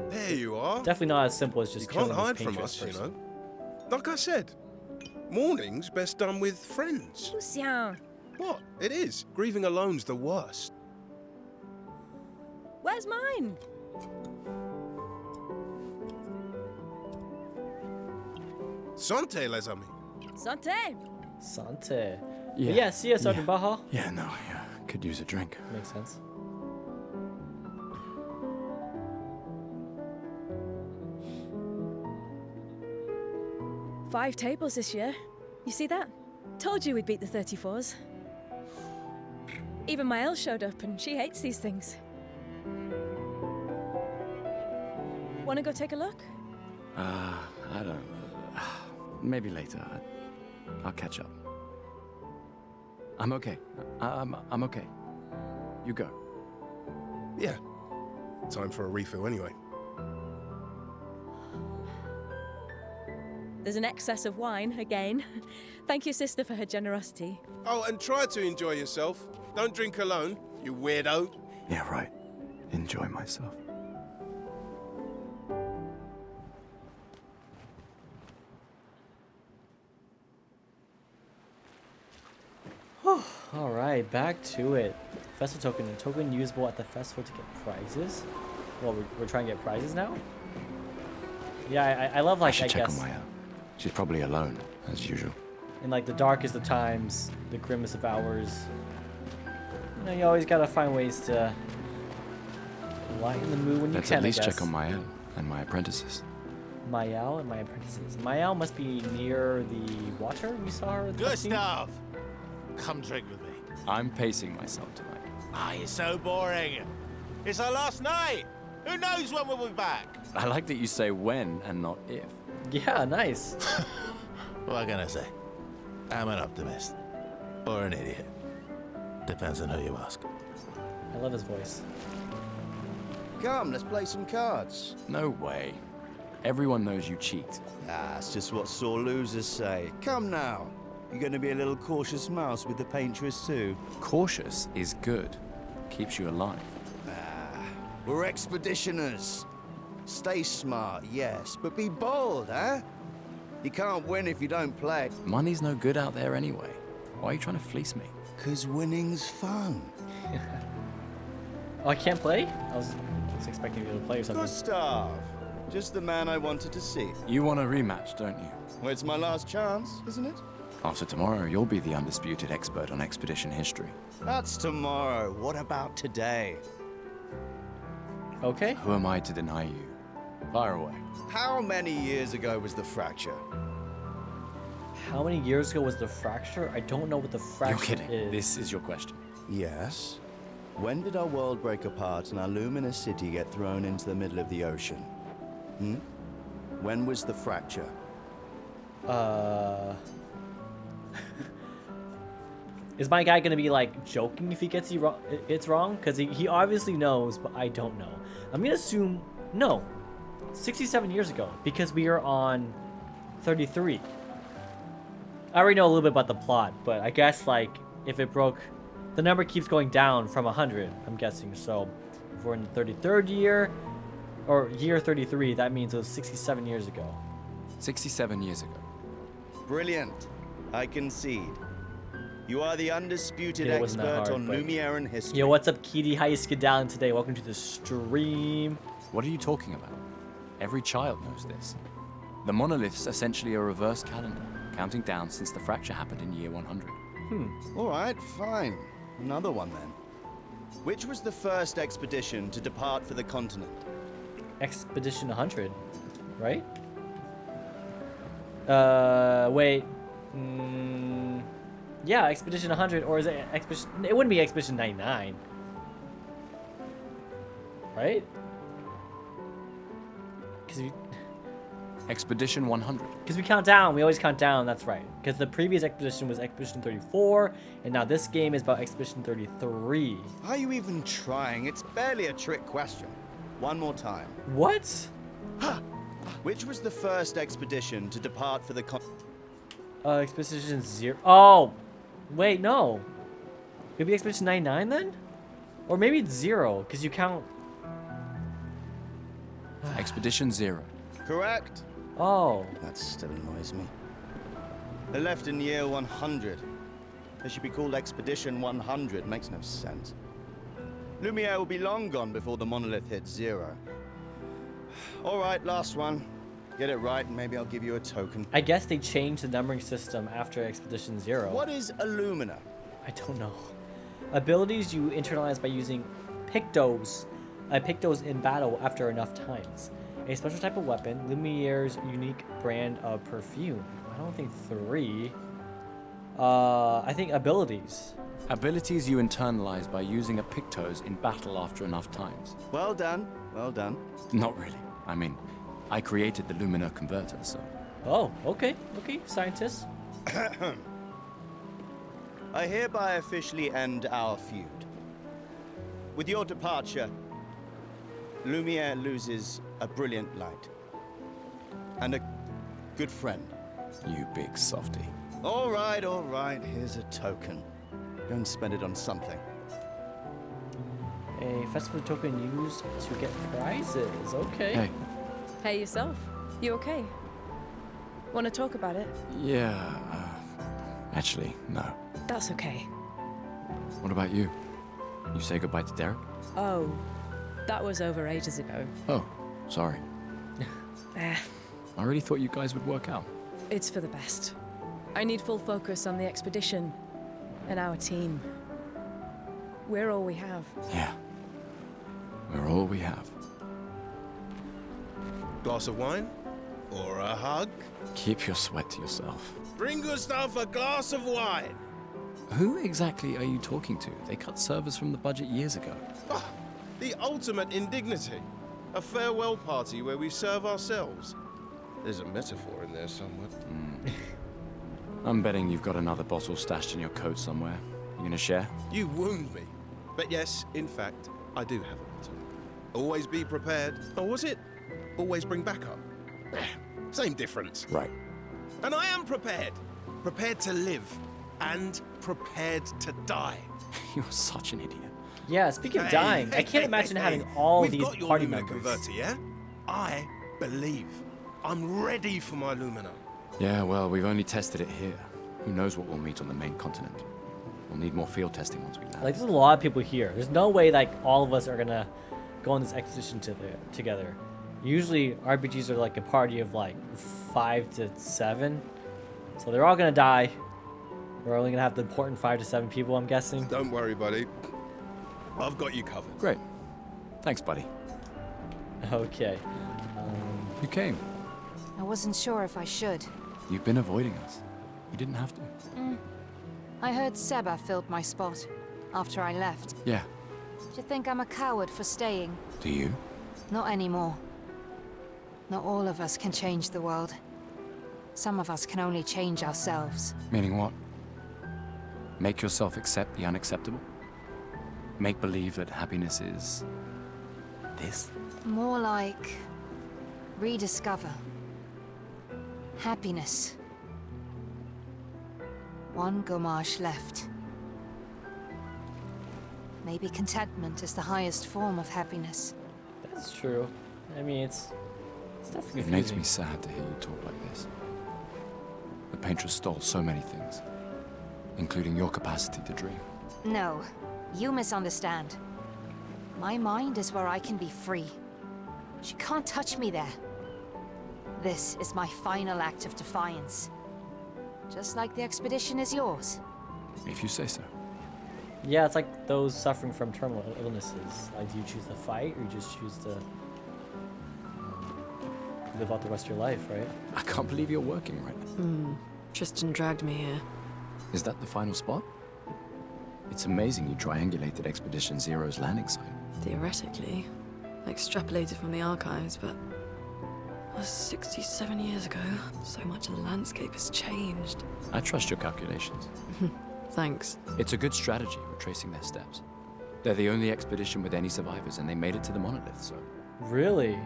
There you are. Definitely not as simple as just You can't killing hide this from paintress us, person. you know. Like I said, mourning's best done with friends. Lucien, What? It is. Grieving alone's the worst. where's mine? Santé, les amis. Santé. Sante. Yeah. Yeah, see ya, Sergeant Baja. Yeah, no, yeah. Could use a drink. Makes sense. Five tables this year. You see that? Told you we'd beat the 34s. Even Maëlle showed up, and she hates these things. Wanna go take a look? I don't. Maybe later. I'll catch up. I'm okay. I'm okay. You go. Yeah. Time for a refill anyway. There's an excess of wine, again. Thank your sister for her generosity. Oh, and try to enjoy yourself. Don't drink alone, you weirdo. Yeah, right. Enjoy myself. All right, back to it. Festival token. A token usable at the festival to get prizes. Well, we're trying to get prizes now. Yeah, I love like I check guess. on Maya. She's probably alone, as usual. In like the darkest of times, the grimmest of hours. You know, you always gotta find ways to lighten the mood when you Let's can. at least I guess. check on Maya and my apprentices. Maëlle and my apprentices. Maëlle must be near the water. We saw her. At the cutscene. Gustav, come drink with me. I'm pacing myself tonight. Ah, you're so boring. It's our last night. Who knows when we'll be back? I like that you say when and not if. Yeah, nice. What can I say? I'm an optimist. Or an idiot. Depends on who you ask. I love his voice. Come, let's play some cards. No way. Everyone knows you cheat. Ah, it's just what sore losers say. Come now. You're going to be a little cautious mouse with the paintress too. Cautious is good. Keeps you alive. We're expeditioners. Stay smart, yes, but be bold, huh? You can't win if you don't play. Money's no good out there anyway. Why are you trying to fleece me? 'Cause winning's fun. Oh, I can't play? I was expecting you to play or something. Gustav, just the man I wanted to see. You want a rematch, don't you? Well, it's my last chance, isn't it? After tomorrow, you'll be the undisputed expert on expedition history. That's tomorrow. What about today? Okay. Who am I to deny you? Fire away. How many years ago was the fracture? How many years ago was the fracture? I don't know what the fracture You're kidding. is. This is your question. Yes. When did our world break apart and our luminous city get thrown into the middle of the ocean? When was the fracture? Is my guy gonna be like joking if he gets it's wrong? Because he obviously knows, but I don't know. I'm gonna assume no. 67 years ago, because we are on 33. I already know a little bit about the plot, but I guess like if it broke, the number keeps going down from 100, I'm guessing. So if we're in the 33rd year, or year 33, that means it was 67 years ago. 67 years ago. Brilliant. I concede. You are the undisputed Yeah, it wasn't that expert hard, on but- Lumiere history. Yo, what's up, Kitty? How you skedaddling today? Welcome to the stream. What are you talking about? Every child knows this. The monolith's essentially a reverse calendar, counting down since the fracture happened in year 100. All right, fine. Another one then. Which was the first expedition to depart for the continent? Expedition 100, right? Wait. Yeah, Expedition 100, or is it Expedition... It wouldn't be Expedition 99. Right? Expedition 100. Because we count down. We always count down, that's right. Because the previous expedition was Expedition 34, and now this game is about Expedition 33. Are you even trying? It's barely a trick question. One more time. What? Which was the first expedition to depart for the Expedition 0... Oh! Wait, no. Could be Expedition 99 then? Or maybe it's 0, because you count... Expedition 0. Correct. Oh. That still annoys me. They left in year 100. They should be called Expedition 100. Makes no sense. Lumiere will be long gone before the monolith hits 0. All right, last one. Get it right, and maybe I'll give you a token. I guess they changed the numbering system after Expedition 0. What is Illumina? I don't know. Abilities you internalize by using Pictos. Pictos in battle after enough times. A special type of weapon. Lumiere's unique brand of perfume. I don't think 3. I think abilities. Abilities you internalize by using a Pictos in battle after enough times. Well done. Well done. Not really. I mean, I created the Lumina converter, so... Oh, okay. Okay, scientist. I hereby officially end our feud. With your departure, Lumiere loses a brilliant light. And a good friend. You big softy. All right, here's a token. Go and spend it on something. A festival token used to get prizes. Okay. Hey. Hey, yourself. You okay? Want to talk about it? Yeah, actually, no. That's okay. What about you? You say goodbye to Derek? Oh, that was over ages ago. Oh, sorry. Eh, I really thought you guys would work out. it's for the best. I need full focus on the expedition and our team. We're all we have. Yeah. We're all we have. Glass of wine? Or a hug? Keep your sweat to yourself. Bring Gustav a glass of wine. Who exactly are you talking to? They cut servers from the budget years ago. Ah, the ultimate indignity. A farewell party where we serve ourselves. There's a metaphor in there somewhere. I'm betting you've got another bottle stashed in your coat somewhere. You gonna share? You wound me. But yes, in fact, I do have a bottle. Always be prepared. Or was it? Always bring backup. Same difference. Right. And I am prepared. Prepared to live. And prepared to die. You're such an idiot. Yeah, speaking of dying, I can't imagine having all We've these got your party Lumina members. converter, yeah? I believe. I'm ready for my Lumina. Yeah, well, we've only tested it here. Who knows what we'll meet on the main continent? We'll need more field testing once we land. Like, there's a lot of people here. There's no way, like, all of us are gonna go on this expedition together. Usually, RPGs are like a party of, like, 5 to 7. So they're all gonna die. We're only gonna have the important 5 to 7 people, I'm guessing. Don't worry, buddy. I've got you covered. Great. Thanks, buddy. Okay. You came. I wasn't sure if I should. You've been avoiding us. You didn't have to. I heard Seba filled my spot after I left. Yeah. Do you think I'm a coward for staying? Do you? Not anymore. Not all of us can change the world. Some of us can only change ourselves. Meaning what? Make yourself accept the unacceptable? Make believe that happiness is... this? More like... rediscover. Happiness. One Gomash left. Maybe contentment is the highest form of happiness. That's true. I mean, it's definitely It makes me sad to hear you talk like this. The Paintress stole so many things, including your capacity to dream. No, you misunderstand. My mind is where I can be free. She can't touch me there. This is my final act of defiance. Just like the expedition is yours. If you say so. Yeah, it's like those suffering from terminal illnesses. Like, do you choose to fight, or you just choose to live out the rest of your life, right? I can't believe you're working right now. Tristan dragged me here. Is that the final spot? It's amazing you triangulated Expedition Zero's landing site. Theoretically. Extrapolated from the archives, but... that was 67 years ago. So much of the landscape has changed. I trust your calculations. Thanks. It's a good strategy, retracing their steps. They're the only expedition with any survivors, and they made it to the monolith, so... Really?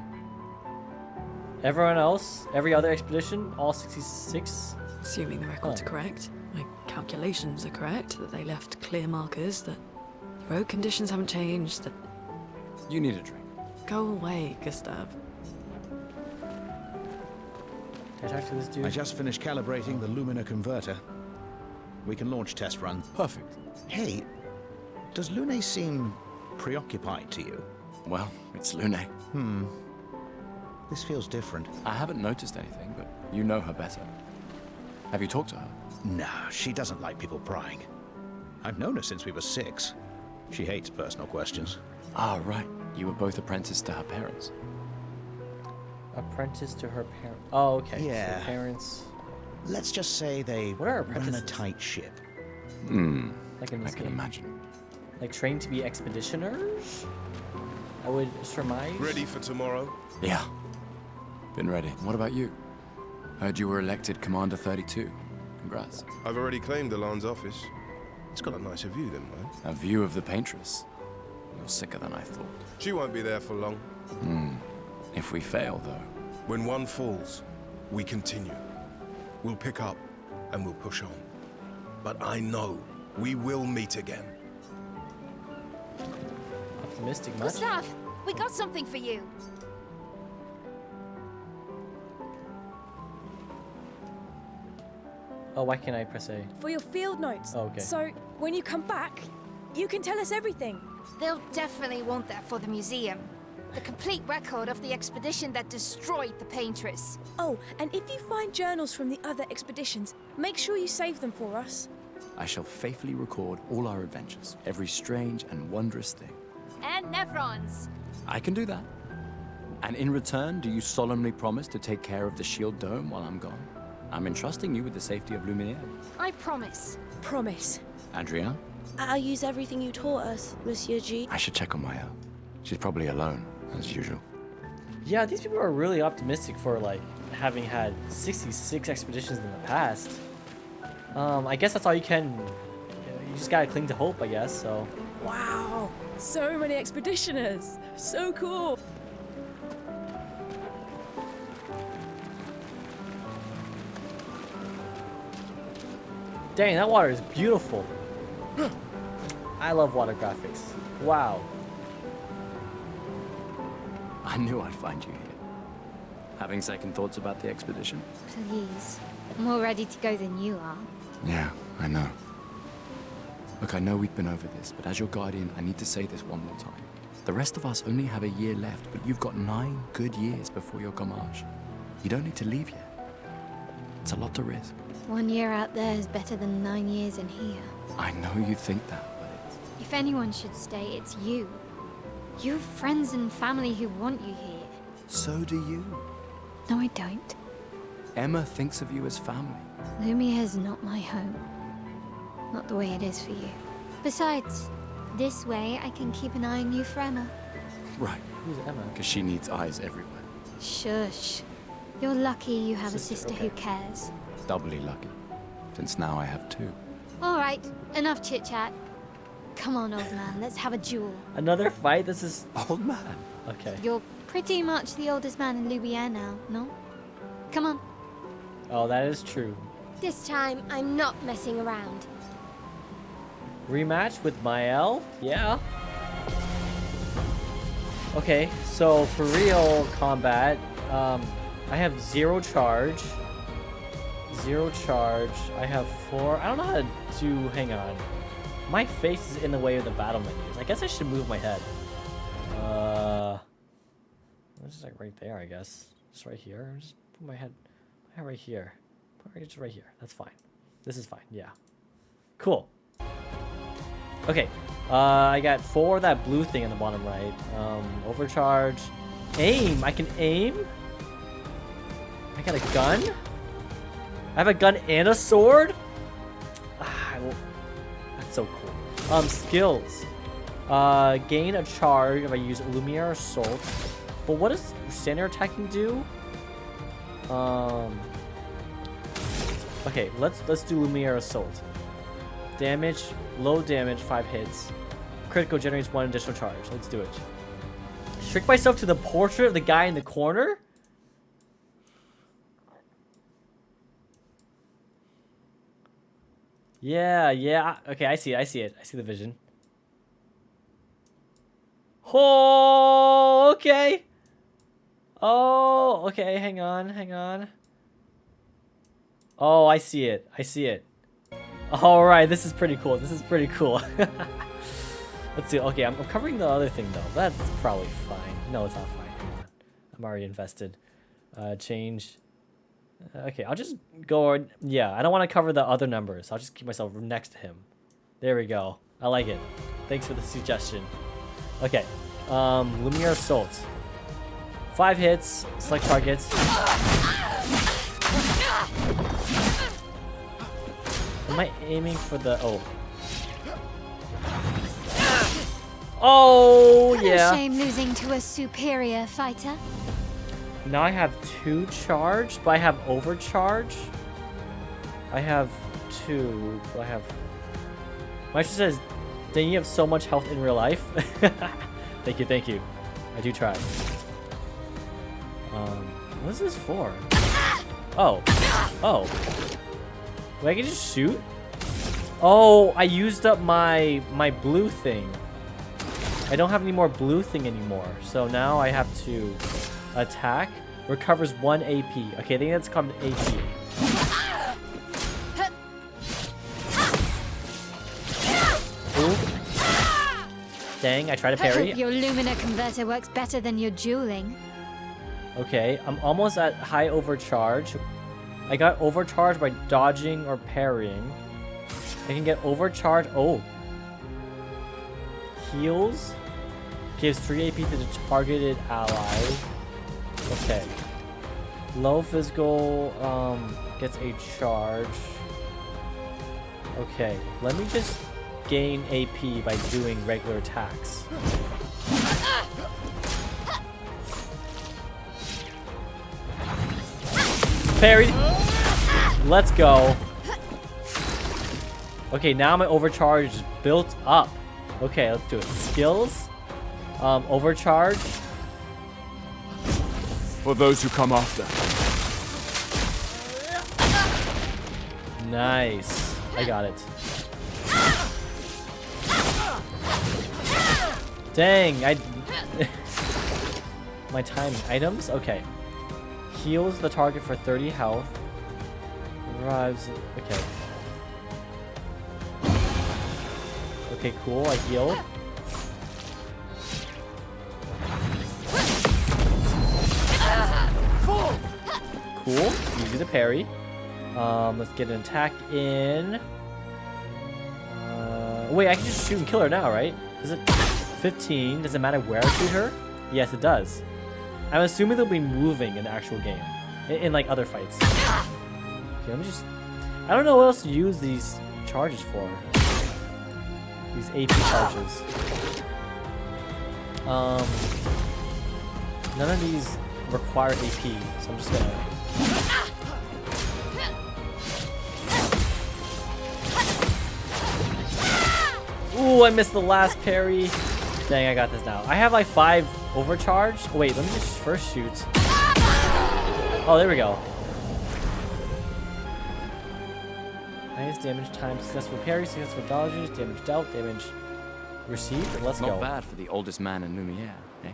Everyone else, every other expedition, all 66? Assuming the records are correct, my calculations are correct, that they left clear markers, that the road conditions haven't changed, that... You need a drink. Go away, Gustav. Can I talk to this dude? I just finished calibrating the Lumina converter. We can launch test run. Perfect. Hey, does Lune seem preoccupied to you? Well, it's Lune. This feels different. I haven't noticed anything, but you know her better. Have you talked to her? No, she doesn't like people prying. I've known her since we were 6. She hates personal questions. Ah, right. You were both apprenticed to her parents. Apprentice to her parents. Oh, okay. Yeah. So parents. Let's just say they What are run a apprentices? tight ship. Like in I this can game. imagine. Like trained to be expeditioners? I would surmise. Ready for tomorrow? Yeah. Been ready. What about you? Heard you were elected Commander 32. Congrats. I've already claimed Alon's office. It's got a nicer view than mine. A view of the Paintress. You're sicker than I thought. She won't be there for long. If we fail, though. When one falls, we continue. We'll pick up and we'll push on. But I know we will meet again. Optimistic much? Gustav, we got something for you. Oh, why can't I press A? For your field notes. Oh, okay. So, when you come back, you can tell us everything. They'll definitely want that for the museum. The complete record of the expedition that destroyed the Paintress. Oh, and if you find journals from the other expeditions, make sure you save them for us. I shall faithfully record all our adventures, every strange and wondrous thing. And Nevrons. I can do that. And in return, do you solemnly promise to take care of the shield dome while I'm gone? I'm entrusting you with the safety of Lumiere. I promise. Promise. Adrien? I'll use everything you taught us, Monsieur G. I should check on Maya. She's probably alone, as usual. Yeah, these people are really optimistic for, like, having had 66 expeditions in the past. I guess that's all you can... You just gotta cling to hope, I guess, so... Wow. So many expeditioners. So cool. Dang, that water is beautiful. I love water graphics. Wow. I knew I'd find you here. Having second thoughts about the expedition? Please. I'm more ready to go than you are. Yeah, I know. Look, I know we've been over this, but as your guardian, I need to say this one more time. The rest of us only have a year left, but you've got 9 good years before your Gamage. You don't need to leave yet. It's a lot to risk. 1 year out there is better than 9 years in here. I know you think that, but it's... If anyone should stay, it's you. You have friends and family who want you here. So do you. No, I don't. Emma thinks of you as family. Lumiere's not my home. Not the way it is for you. Besides, this way I can keep an eye on you for Emma. Right. Who's Emma? Because she needs eyes everywhere. Shush. You're lucky you have a Sister, sister who cares. Doubly lucky, since now I have 2. All right, enough chit-chat. Come on, old man, let's have a duel. Another fight? This is... Old man? Okay. You're pretty much the oldest man in Lumiere now, no? Come on. Oh, that is true. This time, I'm not messing around. Rematch with Mael? Yeah. Okay, so for real combat, I have 0 charge. 0 charge. I have 4. I don't know how to do... Hang on. My face is in the way of the battle menus. I guess I should move my head. Just like right there, I guess. Just right here. Just put my head right here. Just right here. That's fine. This is fine. Yeah. Cool. Okay. I got 4 of that blue thing in the bottom right. Overcharge. Aim. I can aim. I got a gun. I have a gun and a sword. That's so cool. Skills. Gain a charge if I use Lumiere Assault. But what does standard attacking do? Okay, let's do Lumiere Assault. Damage, low damage, 5 hits. Critical generates 1 additional charge. Let's do it. Shrink myself to the portrait of the guy in the corner? Yeah. Okay, I see it. I see the vision. Oh, okay. Oh, okay. Hang on. Oh, I see it. All right, this is pretty cool. Let's see. Okay, I'm covering the other thing though. That's probably fine. No, it's not fine. Hang on. I'm already invested. Change. Okay, I'll just go. Yeah, I don't want to cover the other numbers. I'll just keep myself next to him. There we go. I like it. Thanks for the suggestion. Okay. Lumiere Assault. 5 hits. Select targets. Am I aiming for the... Oh, yeah. No shame losing to a superior fighter. Now I have 2 charge, but I have overcharge. I have 2, but I have... My sister says, dang, you have so much health in real life. Thank you. I do try. What is this for? Oh. Wait, I can just shoot? Oh, I used up my blue thing. I don't have any more blue thing anymore. So now I have to attack. Recovers 1 AP. Okay, I think that's called an AP. Ooh. Dang, I tried to parry. I hope your Lumina converter works better than your dueling. Okay, I'm almost at high overcharge. I got overcharged by dodging or parrying. I can get overcharged. Oh. Heals. Gives 3 AP to the targeted ally. Okay. Low physical gets a charge. Okay, let me just gain AP by doing regular attacks. Parried. Let's go. Okay, now my overcharge is built up. Okay, let's do it. Skills. Overcharge. For those who come after. Nice. I got it. Dang, my timing. Items? Okay. Heals the target for 30 health. Revives. Okay. Okay, cool. I healed. Cool. Easy to parry. Let's get an attack in. Wait, I can just shoot and kill her now, right? Does it 15? Does it matter where I shoot her? Yes, it does. I'm assuming they'll be moving in the actual game, in like other fights. Okay, let me just. I don't know what else to use these charges for. These AP charges. None of these require AP, so I'm just gonna. Ooh, I missed the last parry. Dang, I got this now. I have like 5 overcharge. Oh, wait, let me just first shoot. Oh, there we go. Highest damage times successful parry, successful dodges, damage dealt, damage received. Let's go. Not bad for the oldest man in Lumiere, eh?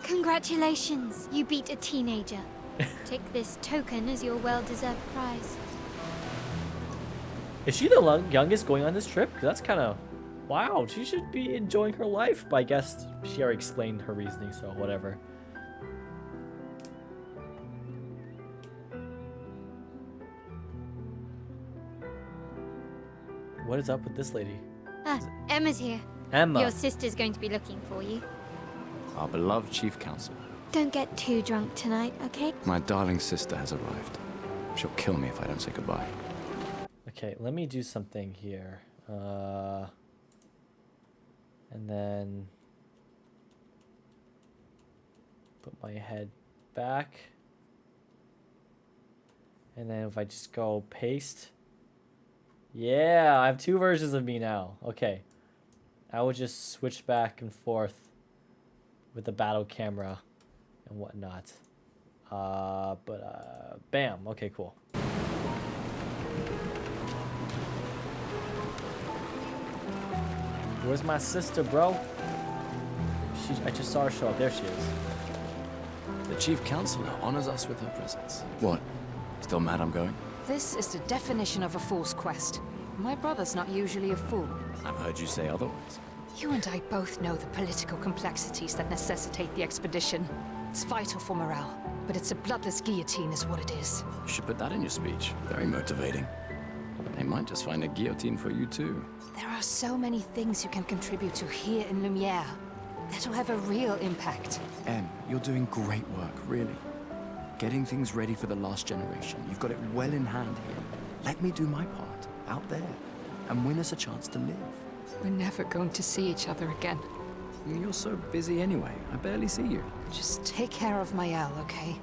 Congratulations, you beat a teenager. Take this token as your well-deserved prize. Is she the youngest going on this trip? 'Cause that's kind of... Wow, she should be enjoying her life. But I guess she already explained her reasoning, so whatever. What is up with this lady? Ah, Emma's here. Emma. Your sister's going to be looking for you. Our beloved chief counsel. Don't get too drunk tonight, okay? My darling sister has arrived. She'll kill me if I don't say goodbye. Okay, let me do something here. And then put my head back. And then if I just go paste. Yeah, I have 2 versions of me now. Okay. I will just switch back and forth with the battle camera and whatnot. Bam. Okay, cool. Where's my sister, bro? I just saw her show up. There she is. The chief counselor honors us with her presence. What? Still mad I'm going? This is the definition of a fool's quest. My brother's not usually a fool. I've heard you say otherwise. You and I both know the political complexities that necessitate the expedition. It's vital for morale, but it's a bloodless guillotine is what it is. You should put that in your speech. Very motivating. They might just find a guillotine for you too. There are so many things you can contribute to here in Lumiere that'll have a real impact. Em, you're doing great work, really. Getting things ready for the last generation. You've got it well in hand here. Let me do my part, out there, and win us a chance to live. We're never going to see each other again. You're so busy anyway. I barely see you. Just take care of Maëlle, okay?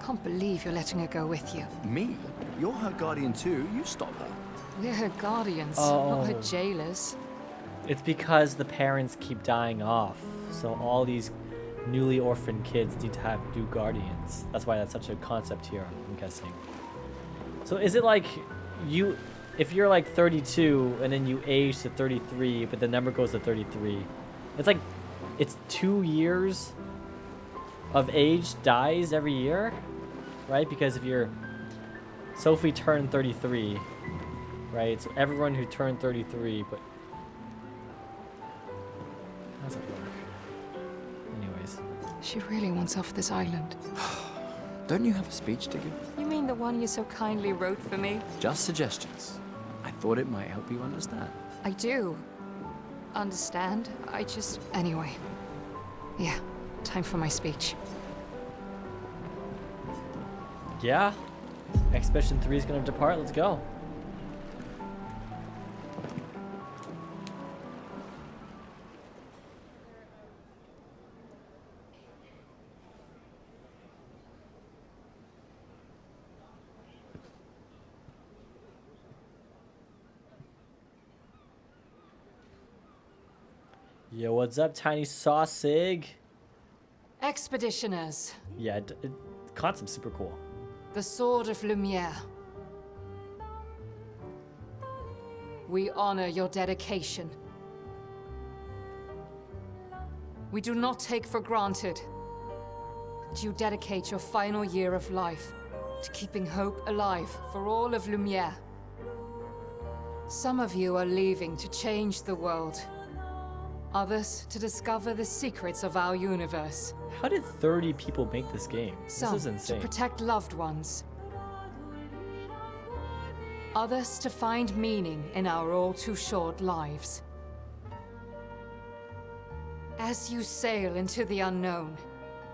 Can't believe you're letting her go with you. Me? You're her guardian too. You stop her. We're her guardians, Oh. not her jailers. It's because the parents keep dying off. So all these newly orphaned kids need to have new guardians. That's why that's such a concept here, I'm guessing. So is it like you, if you're like 32 and then you age to 33, but the number goes to 33, it's like, it's 2 years of age dies every year, right? Because if you're, Sophie turned 33, right? So everyone who turned 33, but how does it work? Anyways. She really wants off this island. Don't you have a speech to give? You mean the one you so kindly wrote for me? Just suggestions. I thought it might help you understand. I do. Understand? I just... Anyway. Yeah, time for my speech. Yeah. Expedition 3 is gonna depart. Let's go. Yo, what's up, Tiny Sausig? Expeditioners, Yeah, concept's super cool. the Sword of Lumiere. We honor your dedication. We do not take for granted that you dedicate your final year of life to keeping hope alive for all of Lumiere. Some of you are leaving to change the world. Others to discover the secrets of our universe. How did 30 people make this game? Some this is insane. to protect loved ones. Others to find meaning in our all too short lives. As you sail into the unknown,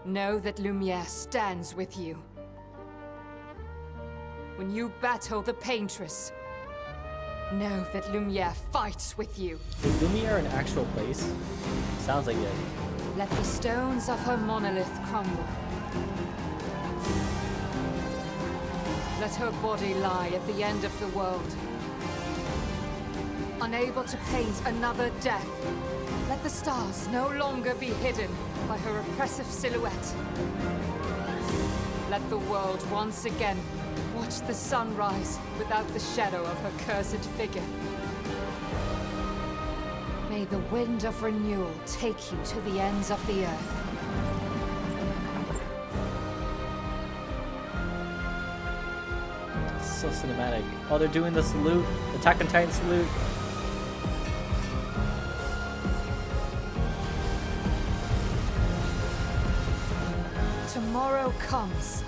know that Lumiere stands with you. When you battle the Paintress, know that Lumiere fights with you. Is Lumiere an actual place? Sounds like it. Let the stones of her monolith crumble. Let her body lie at the end of the world. Unable to paint another death, let the stars no longer be hidden by her oppressive silhouette. Let the world once again watch the sun rise without the shadow of her cursed figure. May the wind of renewal take you to the ends of the earth. It's so cinematic. Oh, they're doing the salute, the Attack on Titan salute. Tomorrow comes.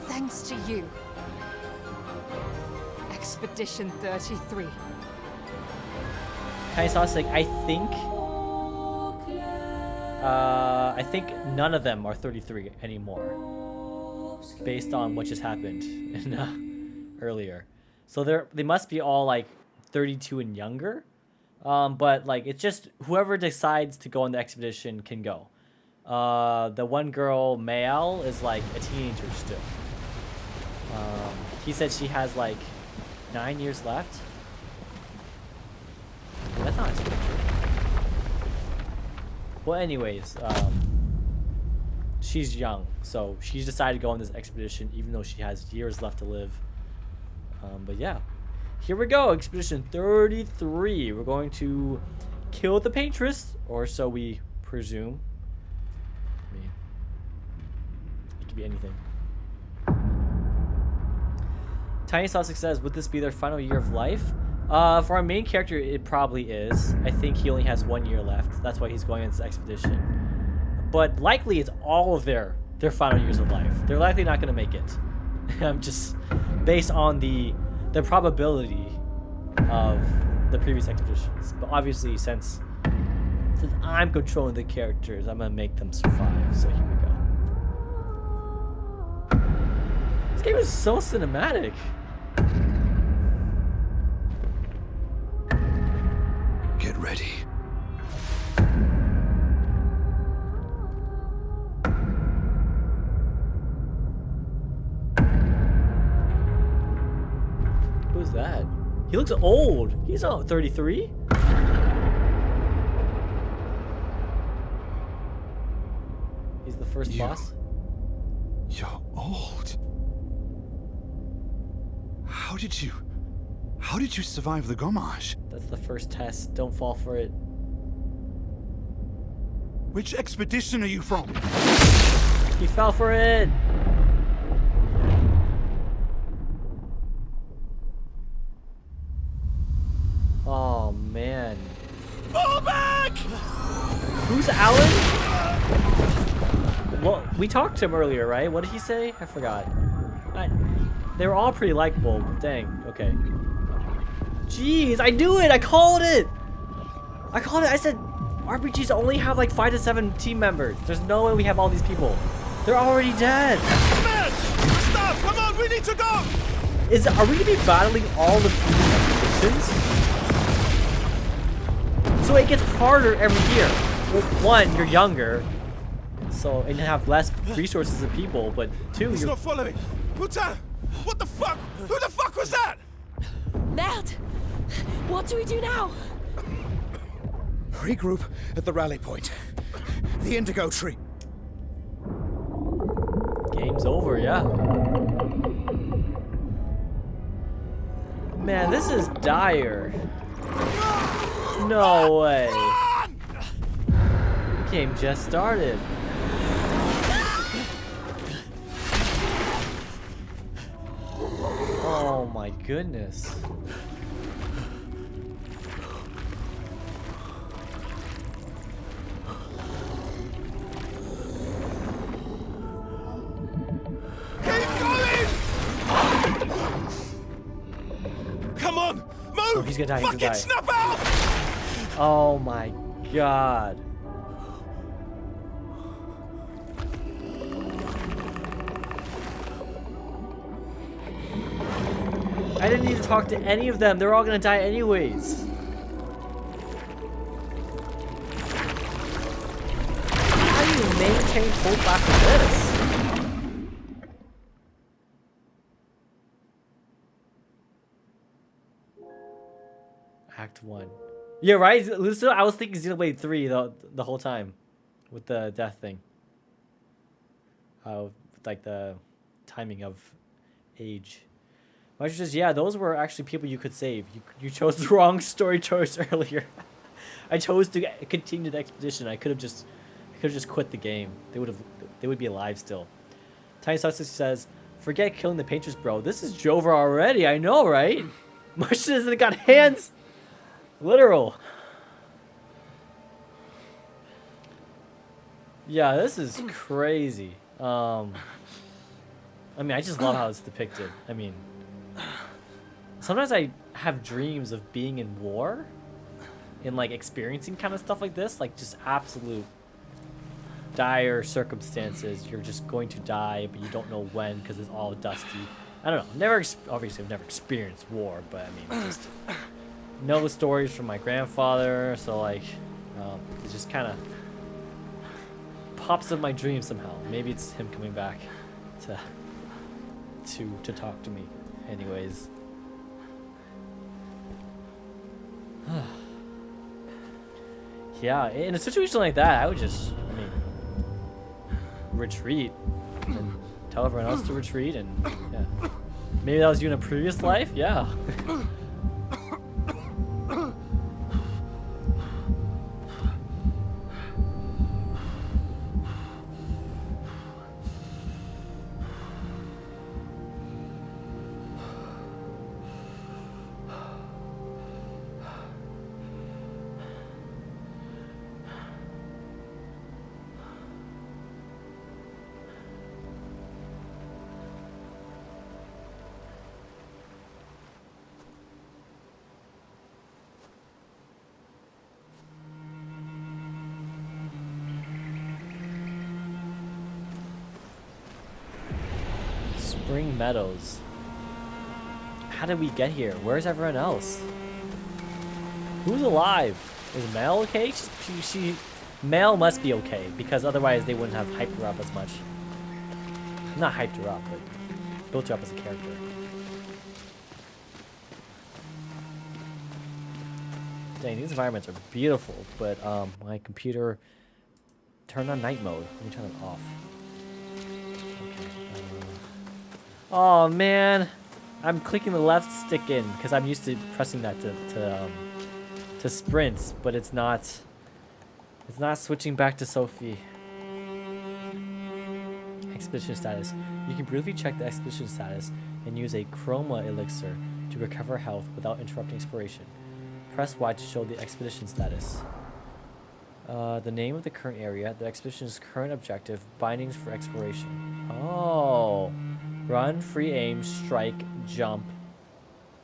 Thanks to you. Expedition 33. Tiny Sauce, like, I think none of them are 33 anymore, based on what just happened earlier. So they must be all like 32 and younger. But like it's just whoever decides to go on the expedition can go. The one girl, Mael, is like a teenager still. He said she has like 9 years left. That's not a teenager. Well, anyways, she's young, so she's decided to go on this expedition even though she has years left to live. But yeah, here we go, Expedition 33. We're going to kill the Paintress, or so we presume. I mean, it could be anything. Tiny Sausage says, would this be their final year of life? For our main character, it probably is. I think he only has 1 year left. That's why he's going on this expedition. But likely it's all of their final years of life. They're likely not going to make it. I'm just based on the probability of the previous expeditions. But obviously, since I'm controlling the characters, I'm going to make them survive. So here we go. This game is so cinematic. Get ready. Who's that? He looks old. He's not 33. He's the first boss. You're old. How did you survive the Gommage? That's the first test. Don't fall for it. Which expedition are you from? He fell for it. Oh man. Fall back! Who's Alan? Well, we talked to him earlier, right? What did he say? I forgot. They were all pretty likable. Dang. Okay. Jeez, I knew it. I called it. I said RPGs only have like 5 to 7 team members. There's no way we have all these people. They're already dead. Man! Stop! Come on, we need to go! Are we gonna be battling all the expeditions? So it gets harder every year. Well, one, you're younger, so and you have less resources and people. But two, He's you're not following. Putain! What the fuck? Who the fuck was that? Merde! What do we do now? Regroup at the rally point. The Indigo Tree. Game's over, yeah. Man, this is dire. No way. The game just started. goodness. Come on, move! Oh, he's gonna die. He's Fucking gonna die. snap out! Oh my god. I didn't need to talk to any of them. They're all gonna die anyways. How do you maintain hope after this? Act 1. Yeah, right? Lucio, I was thinking Xenoblade 3 the whole time. With the death thing. Like the timing of age. Maestro says, yeah, those were actually people you could save. You chose the wrong story choice earlier. I chose to continue the expedition. I could have just quit the game. They would be alive still. Tiny Sussex says, forget killing the painters, bro. This is Jover already. I know, right? Maestro hasn't got hands. Literal. Yeah, this is crazy. I mean, I just love how it's depicted. I mean, sometimes I have dreams of being in war and like experiencing kind of stuff like this, like just absolute dire circumstances. You're just going to die, but you don't know when because it's all dusty. I don't know. Obviously, I've never experienced war, but I mean, just know stories from my grandfather. So like, it just kind of pops in my dreams somehow. Maybe it's him coming back to talk to me. Anyways. Yeah, in a situation like that, I would just, I mean, retreat and tell everyone else to retreat, and yeah. Maybe that was you in a previous life? Yeah. Spring Meadows. How did we get here? Where's everyone else? Who's alive? Is Mel okay? Mel must be okay, because otherwise they wouldn't have hyped her up as much. Not hyped her up, but built her up as a character. Dang, these environments are beautiful, but my computer turned on night mode. Let me turn it off. Oh man, I'm clicking the left stick in because I'm used to pressing that to sprints, but it's not switching back to Sophie. Expedition status. You can briefly check the expedition status and use a chroma elixir to recover health without interrupting exploration. Press Y to show the expedition status. The name of the current area, the expedition's current objective, bindings for exploration. Oh. Run, free aim, strike, jump,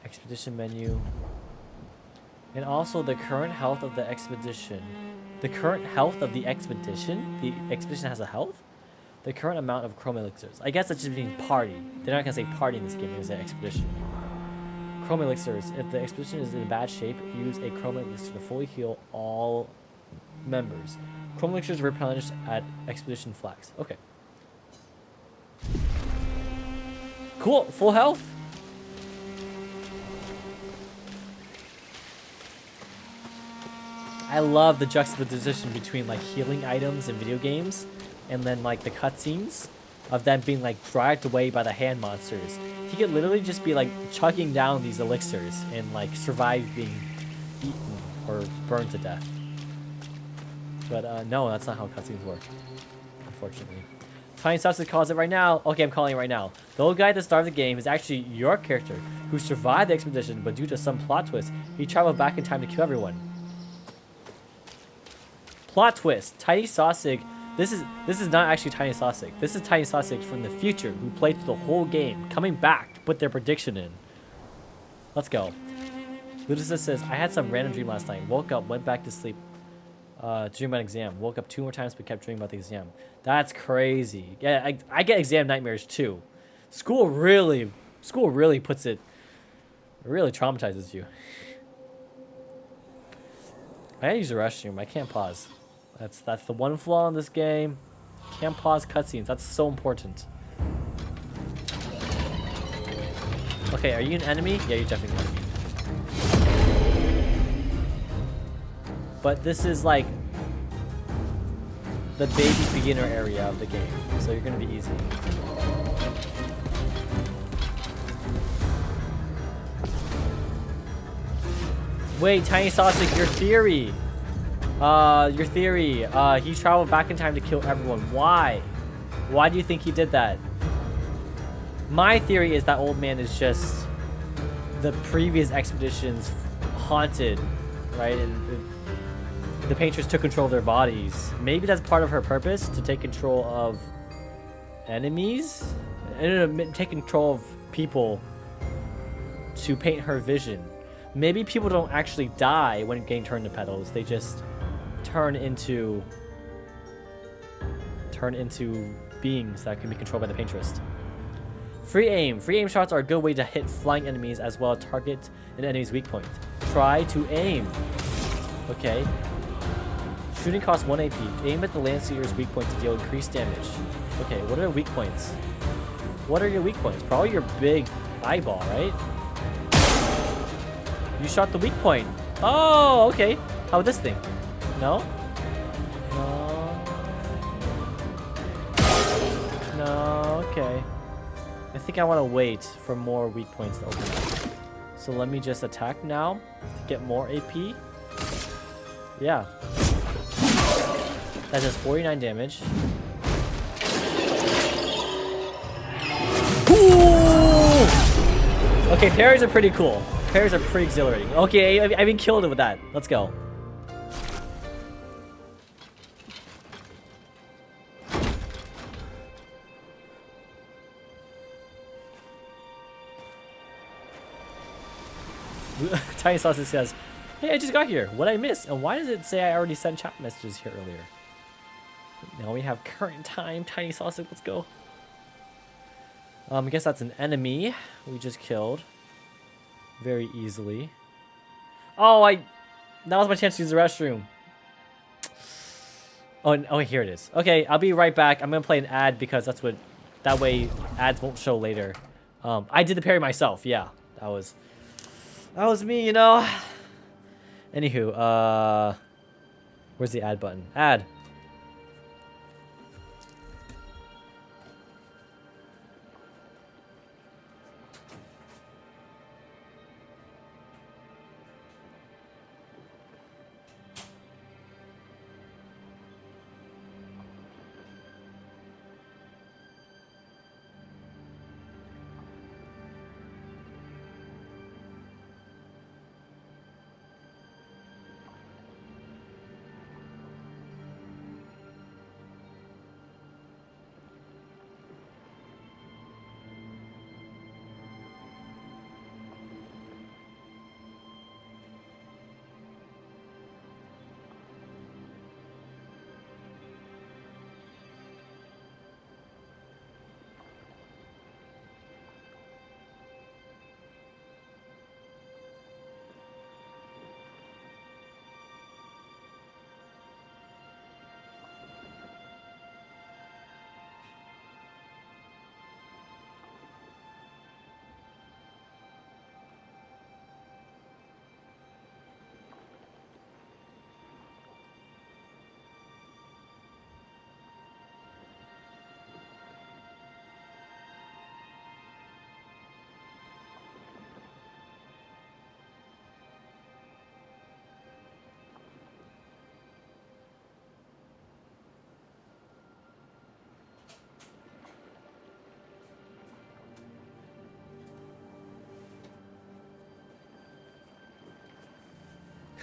expedition menu, and also the current health of the expedition. The current health of the expedition? The expedition has a health? The current amount of chroma elixirs. I guess that just means party. They're not going to say party in this game, they're going to say expedition. Chroma elixirs. If the expedition is in bad shape, use a chroma elixir to fully heal all members. Chroma elixirs replenished at expedition flags. Okay. Cool, full health. I love the juxtaposition between like healing items in video games and then like the cutscenes of them being like dragged away by the hand monsters. He could literally just be like chugging down these elixirs and like survive being eaten or burned to death. But no, that's not how cutscenes work, unfortunately. Tiny Sausage calls it right now. Okay, I'm calling it right now. The old guy at the start of the game is actually your character who survived the expedition, but due to some plot twist, he traveled back in time to kill everyone. Plot twist. Tiny Sausage. This is not actually Tiny Sausage. This is Tiny Sausage from the future who played through the whole game, coming back to put their prediction in. Let's go. Ludosa says, I had some random dream last night. Woke up, went back to sleep. Dream about exam. Woke up 2 more times but kept dreaming about the exam. That's crazy. Yeah, I get exam nightmares too. School really puts it. It really traumatizes you. I gotta use the restroom. I can't pause. That's the one flaw in this game. Can't pause cutscenes. That's so important. Okay, are you an enemy? Yeah, you're definitely an enemy. But this is like the baby beginner area of the game, so you're gonna be easy. Wait, Tiny Sausage, your theory. He traveled back in time to kill everyone. Why? Why do you think he did that? My theory is that old man is just the previous expeditions haunted, right? And the Paintress took control of their bodies. Maybe that's part of her purpose, to take control of enemies? And take control of people to paint her vision. Maybe people don't actually die when getting turned to petals. They just turn into beings that can be controlled by the Paintress. Free aim. Free aim shots are a good way to hit flying enemies as well as target an enemy's weak point. Try to aim. Okay. Shooting costs 1 AP. Aim at the Landseer's weak point to deal increased damage. Okay, what are weak points? What are your weak points? Probably your big eyeball, right? You shot the weak point. Oh, okay. How about this thing? No? No. No, okay. I think I want to wait for more weak points to open up. So let me just attack now to get more AP. Yeah. That does 49 damage. Ooh! Okay, parries are pretty cool. Parries are pretty exhilarating. Okay, I even killed it with that. Let's go. Tiny Sausage says, hey, I just got here. What did I miss? And why does it say I already sent chat messages here earlier? Now we have current time. Tiny Sausage, let's go. I guess that's an enemy we just killed very easily. Oh, that was my chance to use the restroom. Oh, here it is. Okay, I'll be right back. I'm gonna play an ad because that way ads won't show later. I did the parry myself. Yeah, that was me, you know. Anywho, where's the ad button? Ad.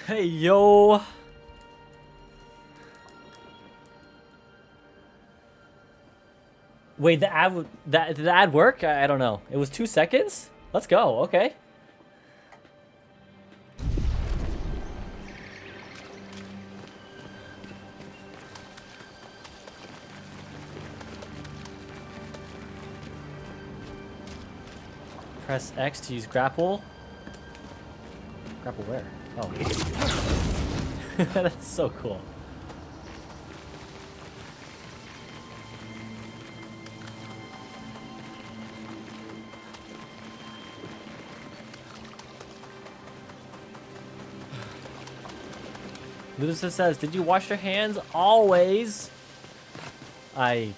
Hey, yo. Wait, the ad did the ad work? I don't know. It was 2 seconds? Let's go. Okay. Press X to use grapple. Grapple where? Oh. That's so cool. Lucia says, "Did you wash your hands?" Always. I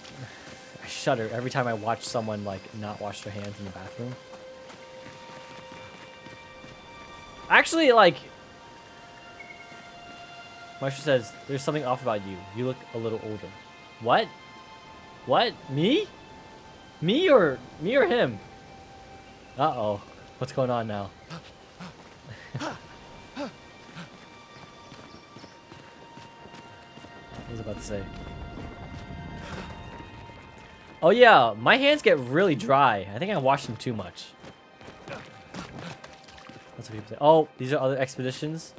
shudder every time I watch someone like not wash their hands in the bathroom. Actually, like, Marsha says, "There's something off about you. You look a little older." What? What? Me? Me or him? Uh-oh. What's going on now? What was I about to say? Oh yeah, my hands get really dry. I think I wash them too much. That's what people say. Oh, these are other expeditions.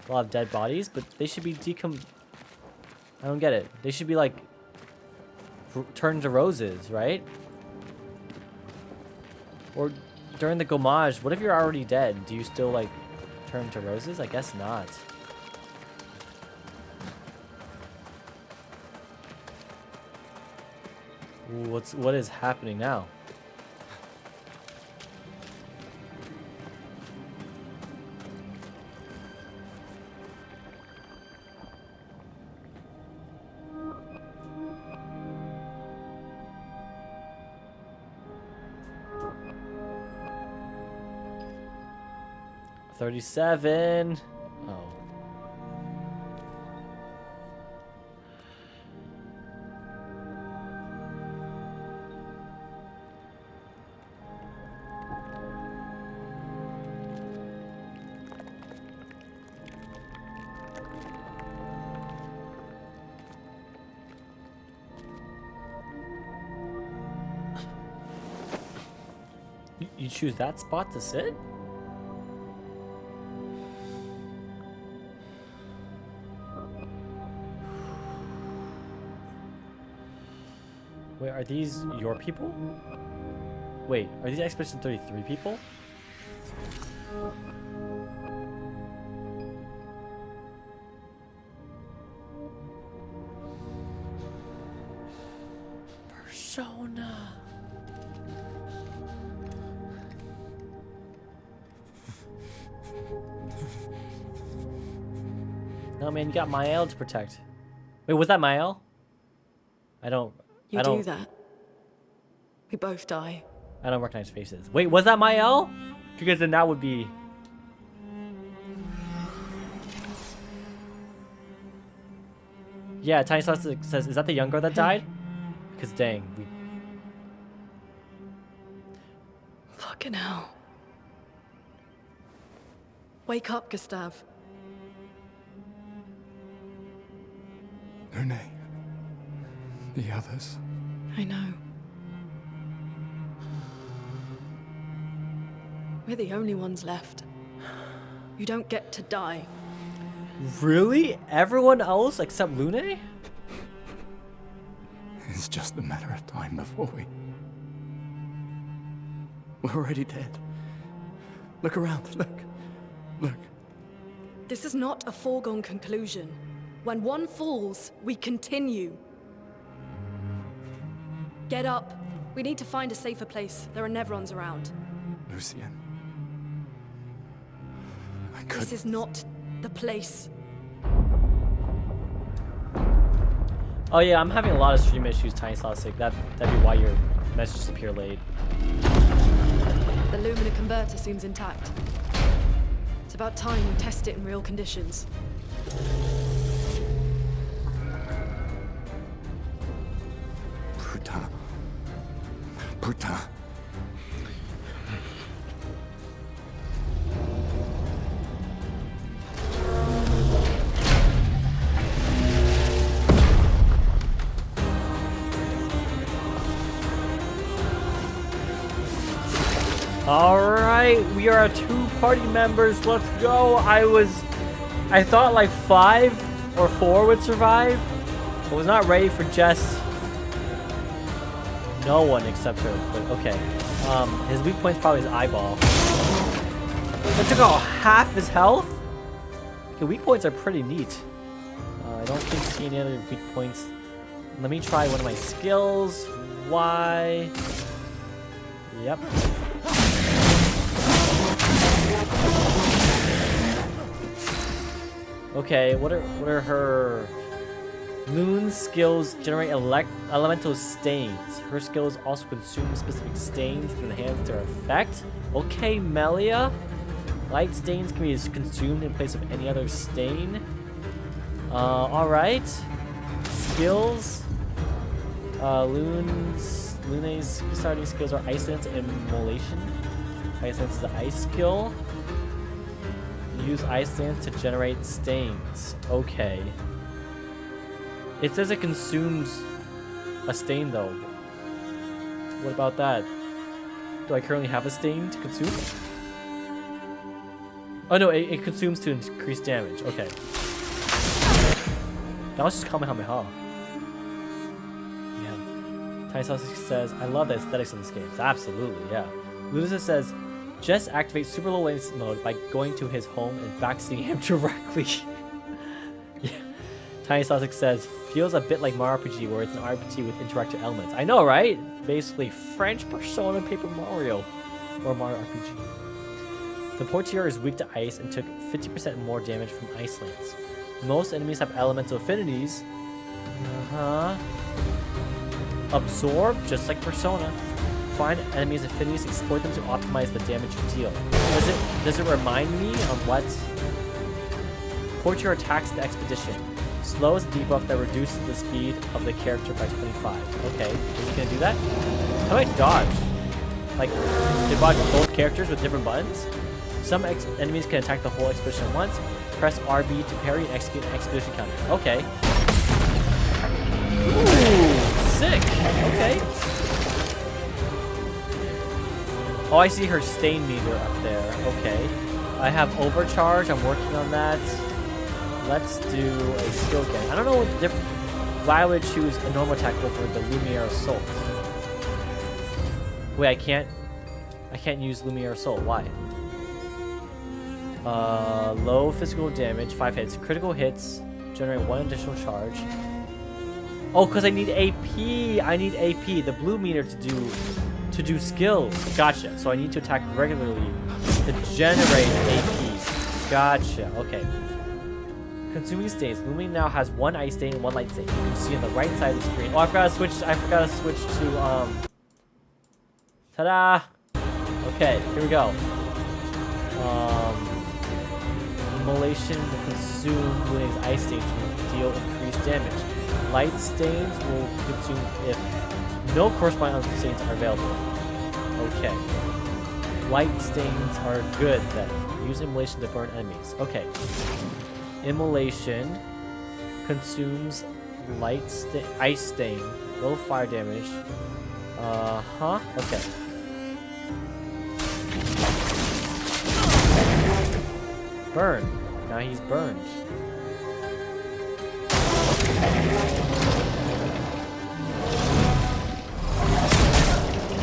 A lot of dead bodies, but they should be I don't get it. They should be like turned to roses, right? Or during the Gomage, what if you're already dead? Do you still like turn to roses? I guess not. Ooh, what is happening now? $37. Oh. You choose that spot to sit? Wait, are these your people? Wait, are these Expedition 33 people? Persona. No, man, you got Mael to protect. Wait, was that Mael? I don't do that. We both die. I don't recognize faces. Wait, was that Mael? Because then that would be... Yeah, Tiny Sauce says, is that the young girl that died? Because dang, we... Fucking hell. Wake up, Gustav. Lune. The others. I know. We're the only ones left. You don't get to die. Really? Everyone else except Lune? It's just a matter of time before we're already dead. Look around, look. This is not a foregone conclusion. When one falls, we continue. Get up. We need to find a safer place. There are Nevrons around. Lucien. This is not the place. Oh yeah, I'm having a lot of stream issues, Tiny Sauce. That'd be why your messages appear late. The Lumina converter seems intact. It's about time we test it in real conditions. Putain. Alright, we are 2 party members. Let's go. I thought like 5 or 4 would survive. I was not ready for just no one except her. But okay. His weak point's probably his eyeball. That took out half his health? Okay, weak points are pretty neat. I don't think see any other weak points. Let me try one of my skills. Why? Yep. Okay, what are her Loon's skills? Generate elemental stains. Her skills also consume specific stains to enhance their effect. Okay, Melia. Light stains can be consumed in place of any other stain. Alright. Skills. Lune's starting skills are Ice Dance and Immolation. Ice Dance is the ice skill. Use Ice Dance to generate stains. Okay. It says it consumes a stain though. What about that? Do I currently have a stain to consume? Oh no, it consumes to increase damage. Okay. That was just Kamehameha. Yeah. Tiny Sausage says, I love the aesthetics of this game. Absolutely, yeah. Luza says, just activate super low latency mode by going to his home and backseating him directly. Yeah. Tiny Sausage says, feels a bit like Mario RPG where it's an RPG with interactive elements. I know, right? Basically, French Persona Paper Mario. Or Mario RPG. The Portier is weak to ice and took 50% more damage from ice lanes. Most enemies have elemental affinities. Absorb, just like Persona. Find enemies' affinities, exploit them to optimize the damage you deal. Does it remind me of what? Portier attacks the expedition. Slows debuff that reduces the speed of the character by 25. Okay, is he gonna do that? How do I dodge? Like, dodge both characters with different buttons? Some enemies can attack the whole expedition at once. Press RB to parry and execute an expedition counter. Okay. Ooh, sick. Okay. Oh, I see her stain meter up there. Okay. I have overcharge. I'm working on that. Let's do a skill game. I don't know what the difference. Why would I choose a normal attack over the Lumiere Assault? Wait, I can't use Lumiere Assault. Why? Low physical damage, 5 hits. Critical hits generate 1 additional charge. Oh, because I need AP. I need AP. The blue meter to do skills. Gotcha. So I need to attack regularly to generate AP. Gotcha. Okay. Consuming stains. Lumine now has 1 ice stain and 1 light stain. You can see on the right side of the screen. Oh, I forgot to switch to ta-da! Okay, here we go. Immolation will consume Lune's ice stain to deal increased damage. Light stains will consume if no corresponding other stains are available. Okay. Light stains are good then. Use immolation to burn enemies. Okay. Immolation consumes ice stain, low fire damage. Okay. Burn. Now he's burned.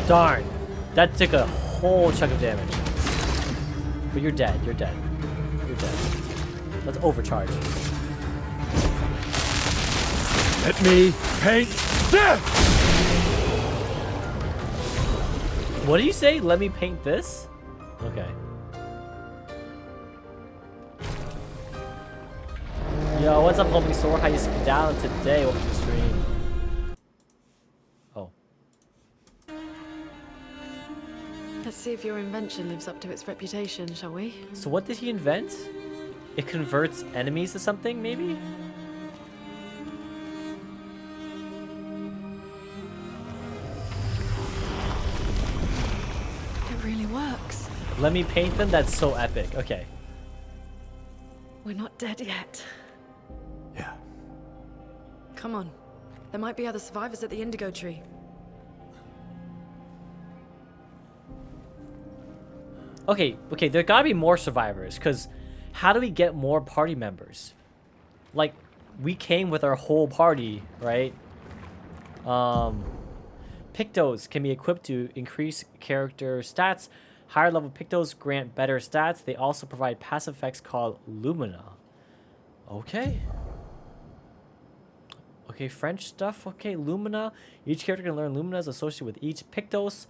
Darn. That took a whole chunk of damage. But you're dead. You're dead. You're dead. Let's overcharge. Let me paint this! What do you say? Let me paint this? Okay. Yo, what's up, homie Sore? How you down today? Welcome to the stream. Oh. Let's see if your invention lives up to its reputation, shall we? So what did he invent? It converts enemies to something, maybe? It really works. Let me paint them? That's so epic. Okay. We're not dead yet. Yeah. Come on. There might be other survivors at the Indigo Tree. Okay, there gotta be more survivors, because how do we get more party members? Like, we came with our whole party, right? Pictos can be equipped to increase character stats. Higher level Pictos grant better stats. They also provide passive effects called Lumina. Okay. Okay, French stuff. Okay, Lumina. Each character can learn Luminas associated with each Pictos.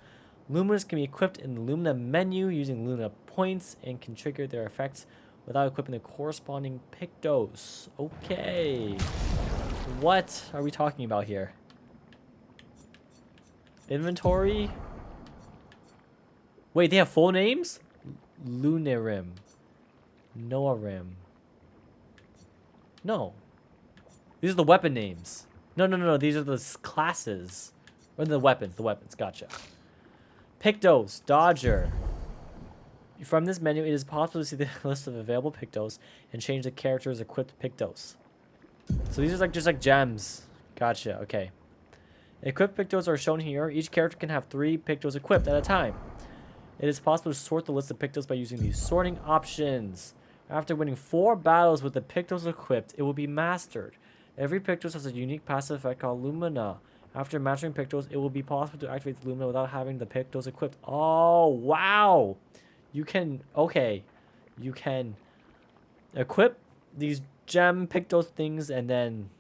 Luminas can be equipped in the Lumina menu using Lumina points and can trigger their effects without equipping the corresponding Pictos. Okay. What are we talking about here? Inventory? Wait, they have full names? Lunarim. Noarim. No. These are the weapon names. No. These are the classes. Or the weapons. Gotcha. Pictos. Dodger. From this menu, it is possible to see the list of available Pictos and change the character's equipped Pictos. So these are just like gems. Gotcha. Okay. Equipped Pictos are shown here. Each character can have 3 Pictos equipped at a time. It is possible to sort the list of Pictos by using these sorting options. After winning 4 battles with the Pictos equipped, it will be mastered. Every Pictos has a unique passive effect called Lumina. After mastering Pictos, it will be possible to activate the Lumina without having the Pictos equipped. Oh, wow! You can... Okay. You can equip these gem Pictos things and then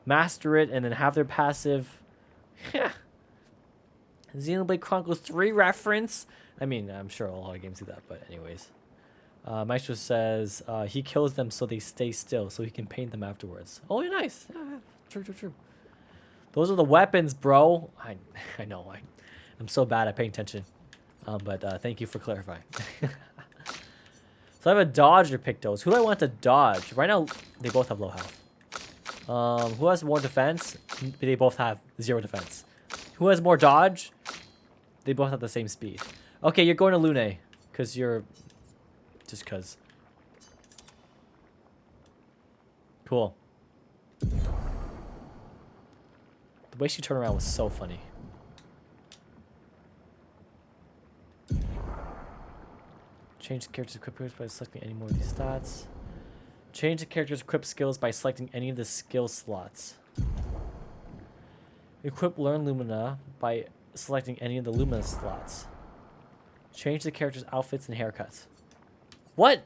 master it and then have their passive. Xenoblade Chronicles 3 reference. I mean, I'm sure a lot of games do that, but anyways. Maestro says he kills them so they stay still so he can paint them afterwards. Oh, yeah, nice. Yeah, true. Those are the weapons, bro. I know. I'm so bad at paying attention. But thank you for clarifying. So I have a dodge or Pictos. Who do I want to dodge? Right now, they both have low health. Who has more defense? They both have 0 defense. Who has more dodge? They both have the same speed. Okay, you're going to Lune. Because you're... Just because. Cool. The way she turned around was so funny. Change the character's equip skills by selecting any more of these stats. Change the character's equip skills by selecting any of the skill slots. Equip Learn Lumina by selecting any of the Lumina slots. Change the character's outfits and haircuts. What?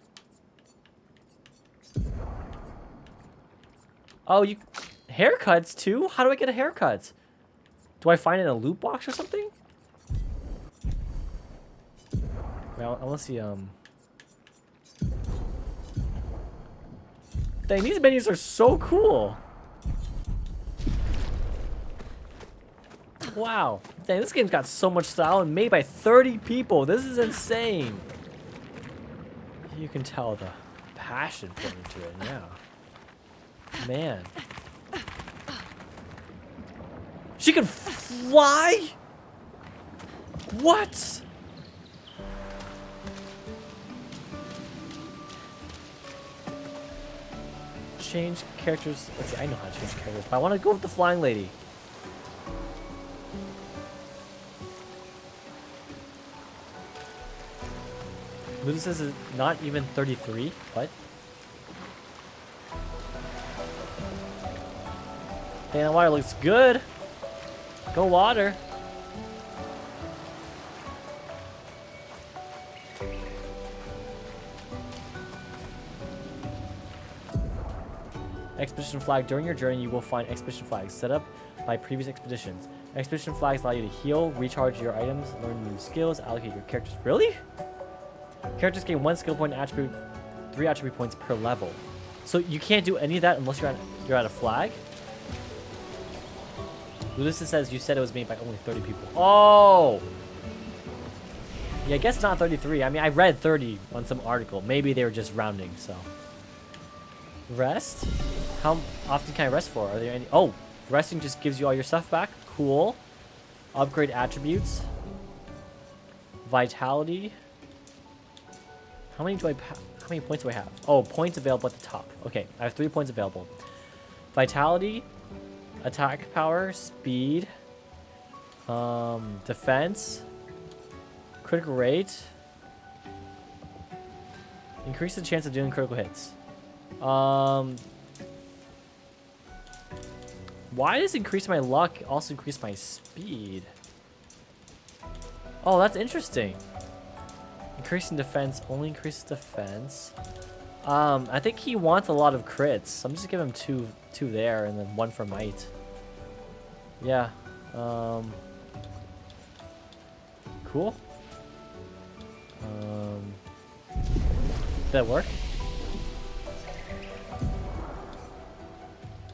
Oh, you... Haircuts too? How do I get a haircut? Do I find it in a loot box or something? Well, I want to see, Dang, these menus are so cool. Wow. Dang, this game's got so much style and made by 30 people. This is insane. You can tell the passion put into it, yeah. Man. She can fly? What? Change characters. Let's see, I know how to change characters, but I want to go with the flying lady. Luna says it's not even 33. What? Damn, water looks good. Go water. Expedition flag. During your journey, you will find expedition flags set up by previous expeditions. Expedition flags allow you to heal, recharge your items, learn new skills, allocate your characters. Really? Characters gain 1 skill point and attribute, 3 attribute points per level. So you can't do any of that unless you're at a flag? Luisa says you said it was made by only 30 people. Oh! Yeah, I guess not 33. I mean, I read 30 on some article. Maybe they were just rounding, so. Rest? How often can I rest for? Are there any? Oh, resting just gives you all your stuff back. Cool. Upgrade attributes. Vitality. How many points do I have? Oh, points available at the top. Okay, I have 3 points available. Vitality, attack power, speed, defense, critical rate, Increase the chance of doing critical hits. Why does increase my luck also increase my speed? Oh, that's interesting. Increasing defense only increases defense. I think he wants a lot of crits. So I'm just gonna give him two there and then 1 for might. Yeah. Cool. Did that work?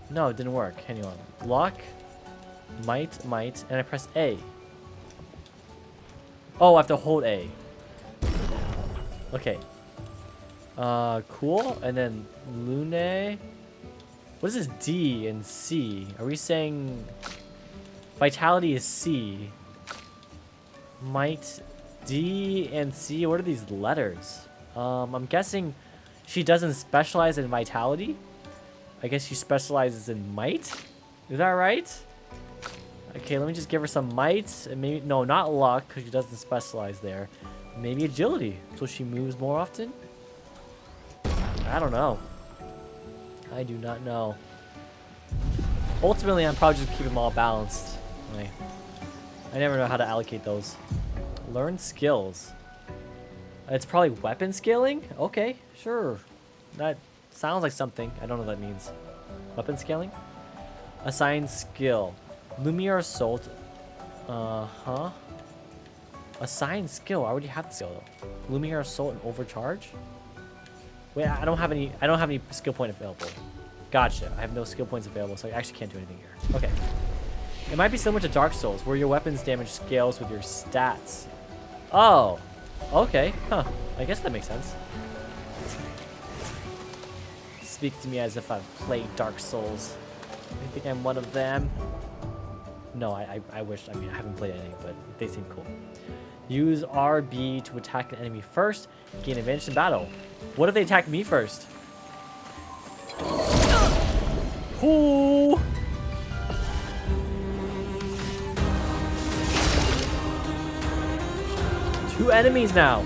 No, it didn't work. Hang on. Lock, might, and I press A. Oh, I have to hold A. Okay. Cool. And then Lune. What is this D and C? Are we saying vitality is C? Might, D and C. What are these letters? I'm guessing she doesn't specialize in vitality. I guess she specializes in might. Is that right? Okay, let me just give her some might. And maybe no, not luck because she doesn't specialize there. Maybe agility, so she moves more often. I don't know. I do not know. Ultimately, I'm probably just keep them all balanced. I never know how to allocate those. Learn skills. It's probably weapon scaling? Okay, sure. That sounds like something. I don't know what that means. Weapon scaling? Assign skill. Lumiere Assault. Assign skill. I already have the skill though. Lumiere Assault and Overcharge? Wait, I don't have any skill point available. Gotcha. I have no skill points available, so I actually can't do anything here. Okay. It might be similar to Dark Souls, where your weapons damage scales with your stats. Oh. Okay. Huh. I guess that makes sense. Speak to me as if I've played Dark Souls. You think I'm one of them? No, I wish. I mean, I haven't played anything, but they seem cool. Use RB to attack an enemy first. Gain advantage in battle. What if they attack me first? Ooh. Two enemies now.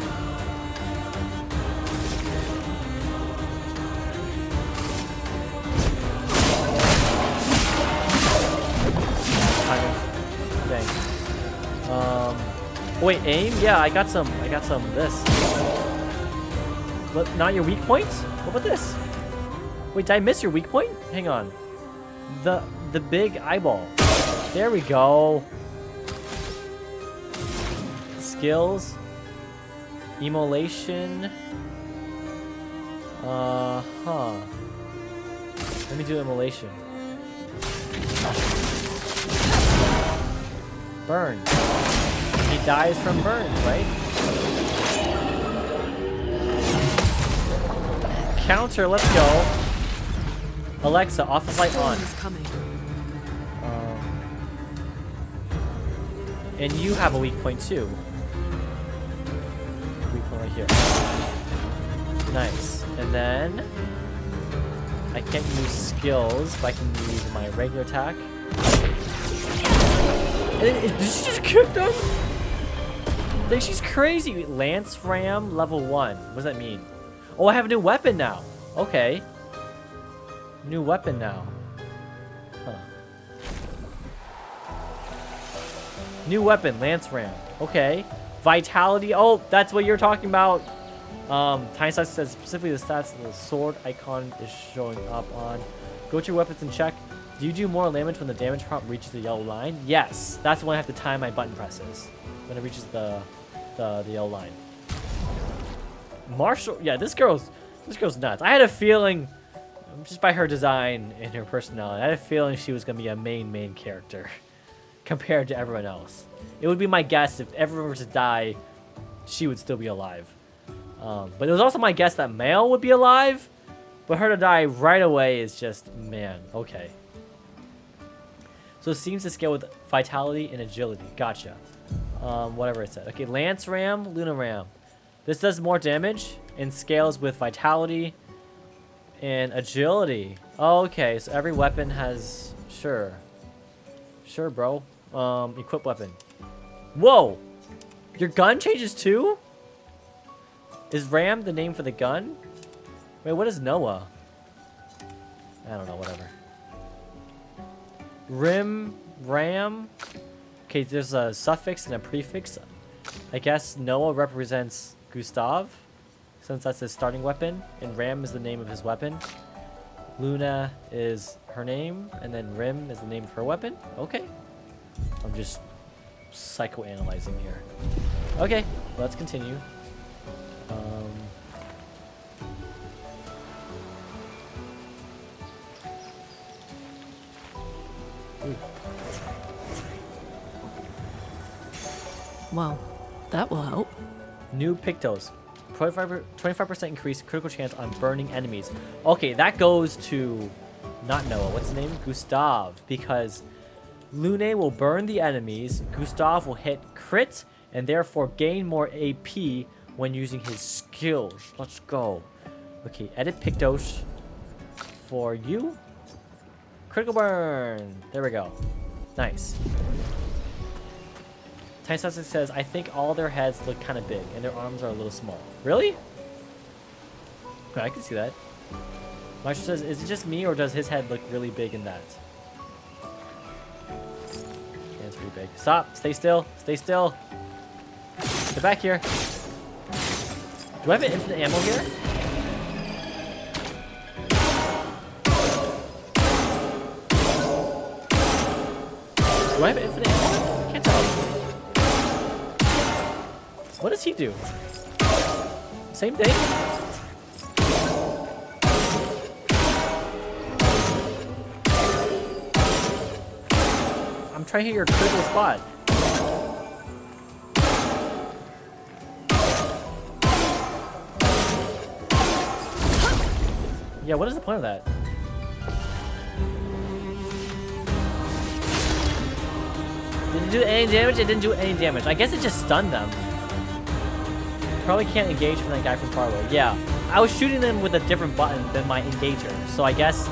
Dang. Wait, aim? Yeah, I got some of this. But not your weak points? What about this? Wait, did I miss your weak point? Hang on. The big eyeball. There we go. Skills. Immolation. Let me do immolation. Burn. He dies from burns, right? Counter, let's go. Alexa, office light on. And you have a weak point too. Weak point right here. Nice. And then I can't use skills, but I can use my regular attack. And then, did she just kick them? I think she's crazy. Lance Ram level 1. What does that mean? Oh, I have a new weapon now. Okay. New weapon now. Huh. New weapon, Lance Ram. Okay. Vitality. Oh, that's what you're talking about. Tiny Slice says specifically the stats the sword icon is showing up on. Go to your weapons and check. Do you do more damage when the damage prompt reaches the yellow line? Yes. That's when I have to time my button presses. When it reaches the yellow line. Marshall, yeah, this girl's nuts. I had a feeling, just by her design and her personality, I had a feeling she was gonna be a main character compared to everyone else. It would be my guess if everyone were to die, she would still be alive. But it was also my guess that Male would be alive, but her to die right away is just, man, okay. So it seems to scale with vitality and agility. Gotcha. Whatever it said. Okay, Lance Ram, Luna Ram. This does more damage and scales with vitality and agility. Oh, okay, so every weapon has... Sure, bro. Equip weapon. Whoa! Your gun changes too? Is Ram the name for the gun? Wait, what is Noah? I don't know, whatever. Ram. Okay, there's a suffix and a prefix. I guess Noah represents Gustav, since that's his starting weapon, and Ram is the name of his weapon. Luna is her name, and then Rim is the name of her weapon. Okay. I'm just psychoanalyzing here. Okay, let's continue. Well, that will help. New Pictos. 25% increase critical chance on burning enemies. Okay, that goes to not Noah. What's his name? Gustav. Because Lune will burn the enemies. Gustav will hit crit and therefore gain more AP when using his skills. Let's go. Okay, edit Pictos for you. Critical burn. There we go. Nice. Tiny Sussex says, I think all their heads look kind of big and their arms are a little small. Really? I can see that. Maestro says, is it just me or does his head look really big in that? Yeah, it's pretty big. Stop. Stay still. Stay still. Get back here. Do I have an infinite ammo here? Do I have infinite ammo? Can't tell. What does he do? Same thing? I'm trying to hit your critical spot. Yeah, what is the point of that? Did it do any damage? It didn't do any damage. I guess it just stunned them. Probably can't engage from that guy from far away. Yeah, I was shooting them with a different button than my engager. So I guess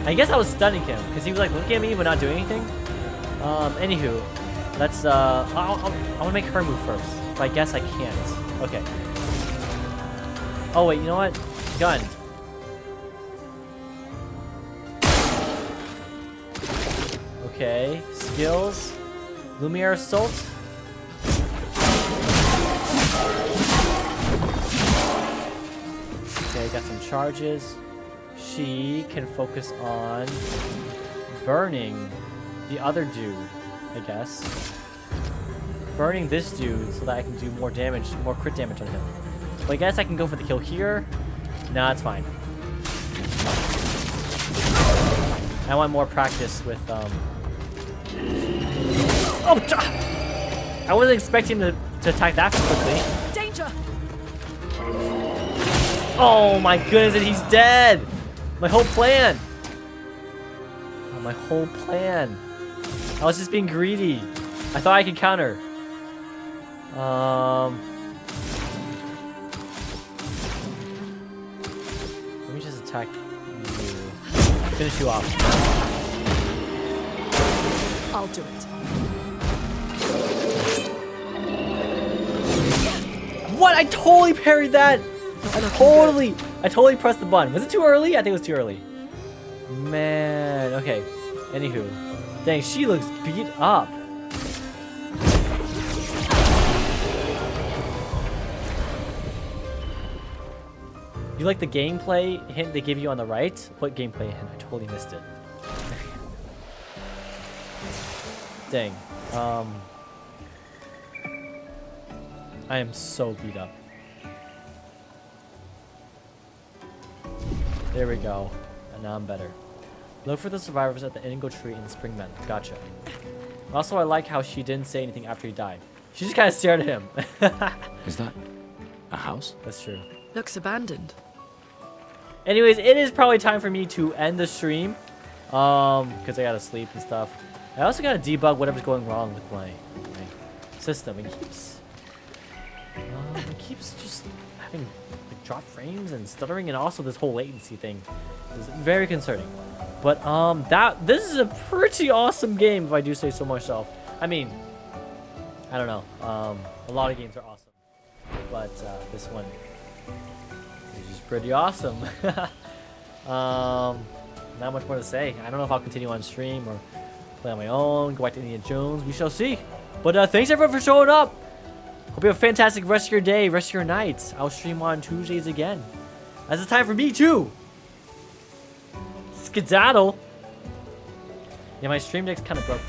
I was stunning him because he was like looking at me but not doing anything. Anywho, let's I want to make her move first, but I guess I can't. Okay. Oh wait, you know what? Gun. Okay, skills. Lumiere Assault. Okay, got some charges. She can focus on burning the other dude, I guess. Burning this dude so that I can do more damage, more crit damage on him. But I guess I can go for the kill here. Nah, it's fine. I want more practice with, Oh! I wasn't expecting to attack that quickly. Danger! Oh my goodness, and he's dead! My whole plan! Oh, my whole plan. I was just being greedy. I thought I could counter. Let me just attack you. Finish you off. I'll do it. What? I totally parried that! I totally pressed the button. Was it too early? I think it was too early. Man, okay. Anywho. Dang, she looks beat up. You like the gameplay hint they give you on the right? What gameplay hint? I totally missed it. Dang. I am so beat up. There we go. And now I'm better. Look for the survivors at the Indigo Tree in Spring Meadow. Gotcha. Also, I like how she didn't say anything after he died. She just kind of stared at him. Is that a house? That's true. Looks abandoned. Anyways, it is probably time for me to end the stream. Because I gotta sleep and stuff. I also gotta debug whatever's going wrong with my system. It keeps just having like drop frames and stuttering, and also this whole latency thing is very concerning. But this is a pretty awesome game, if I do say so myself. I mean, I don't know. A lot of games are awesome, but this one which is pretty awesome. Not much more to say. I don't know if I'll continue on stream or play on my own, go back to Indiana Jones. We shall see. But thanks everyone for showing up. Hope you have a fantastic rest of your day, rest of your night. I'll stream on Tuesdays again. That's the time for me too. Skedaddle. Yeah, my stream deck's kind of broke.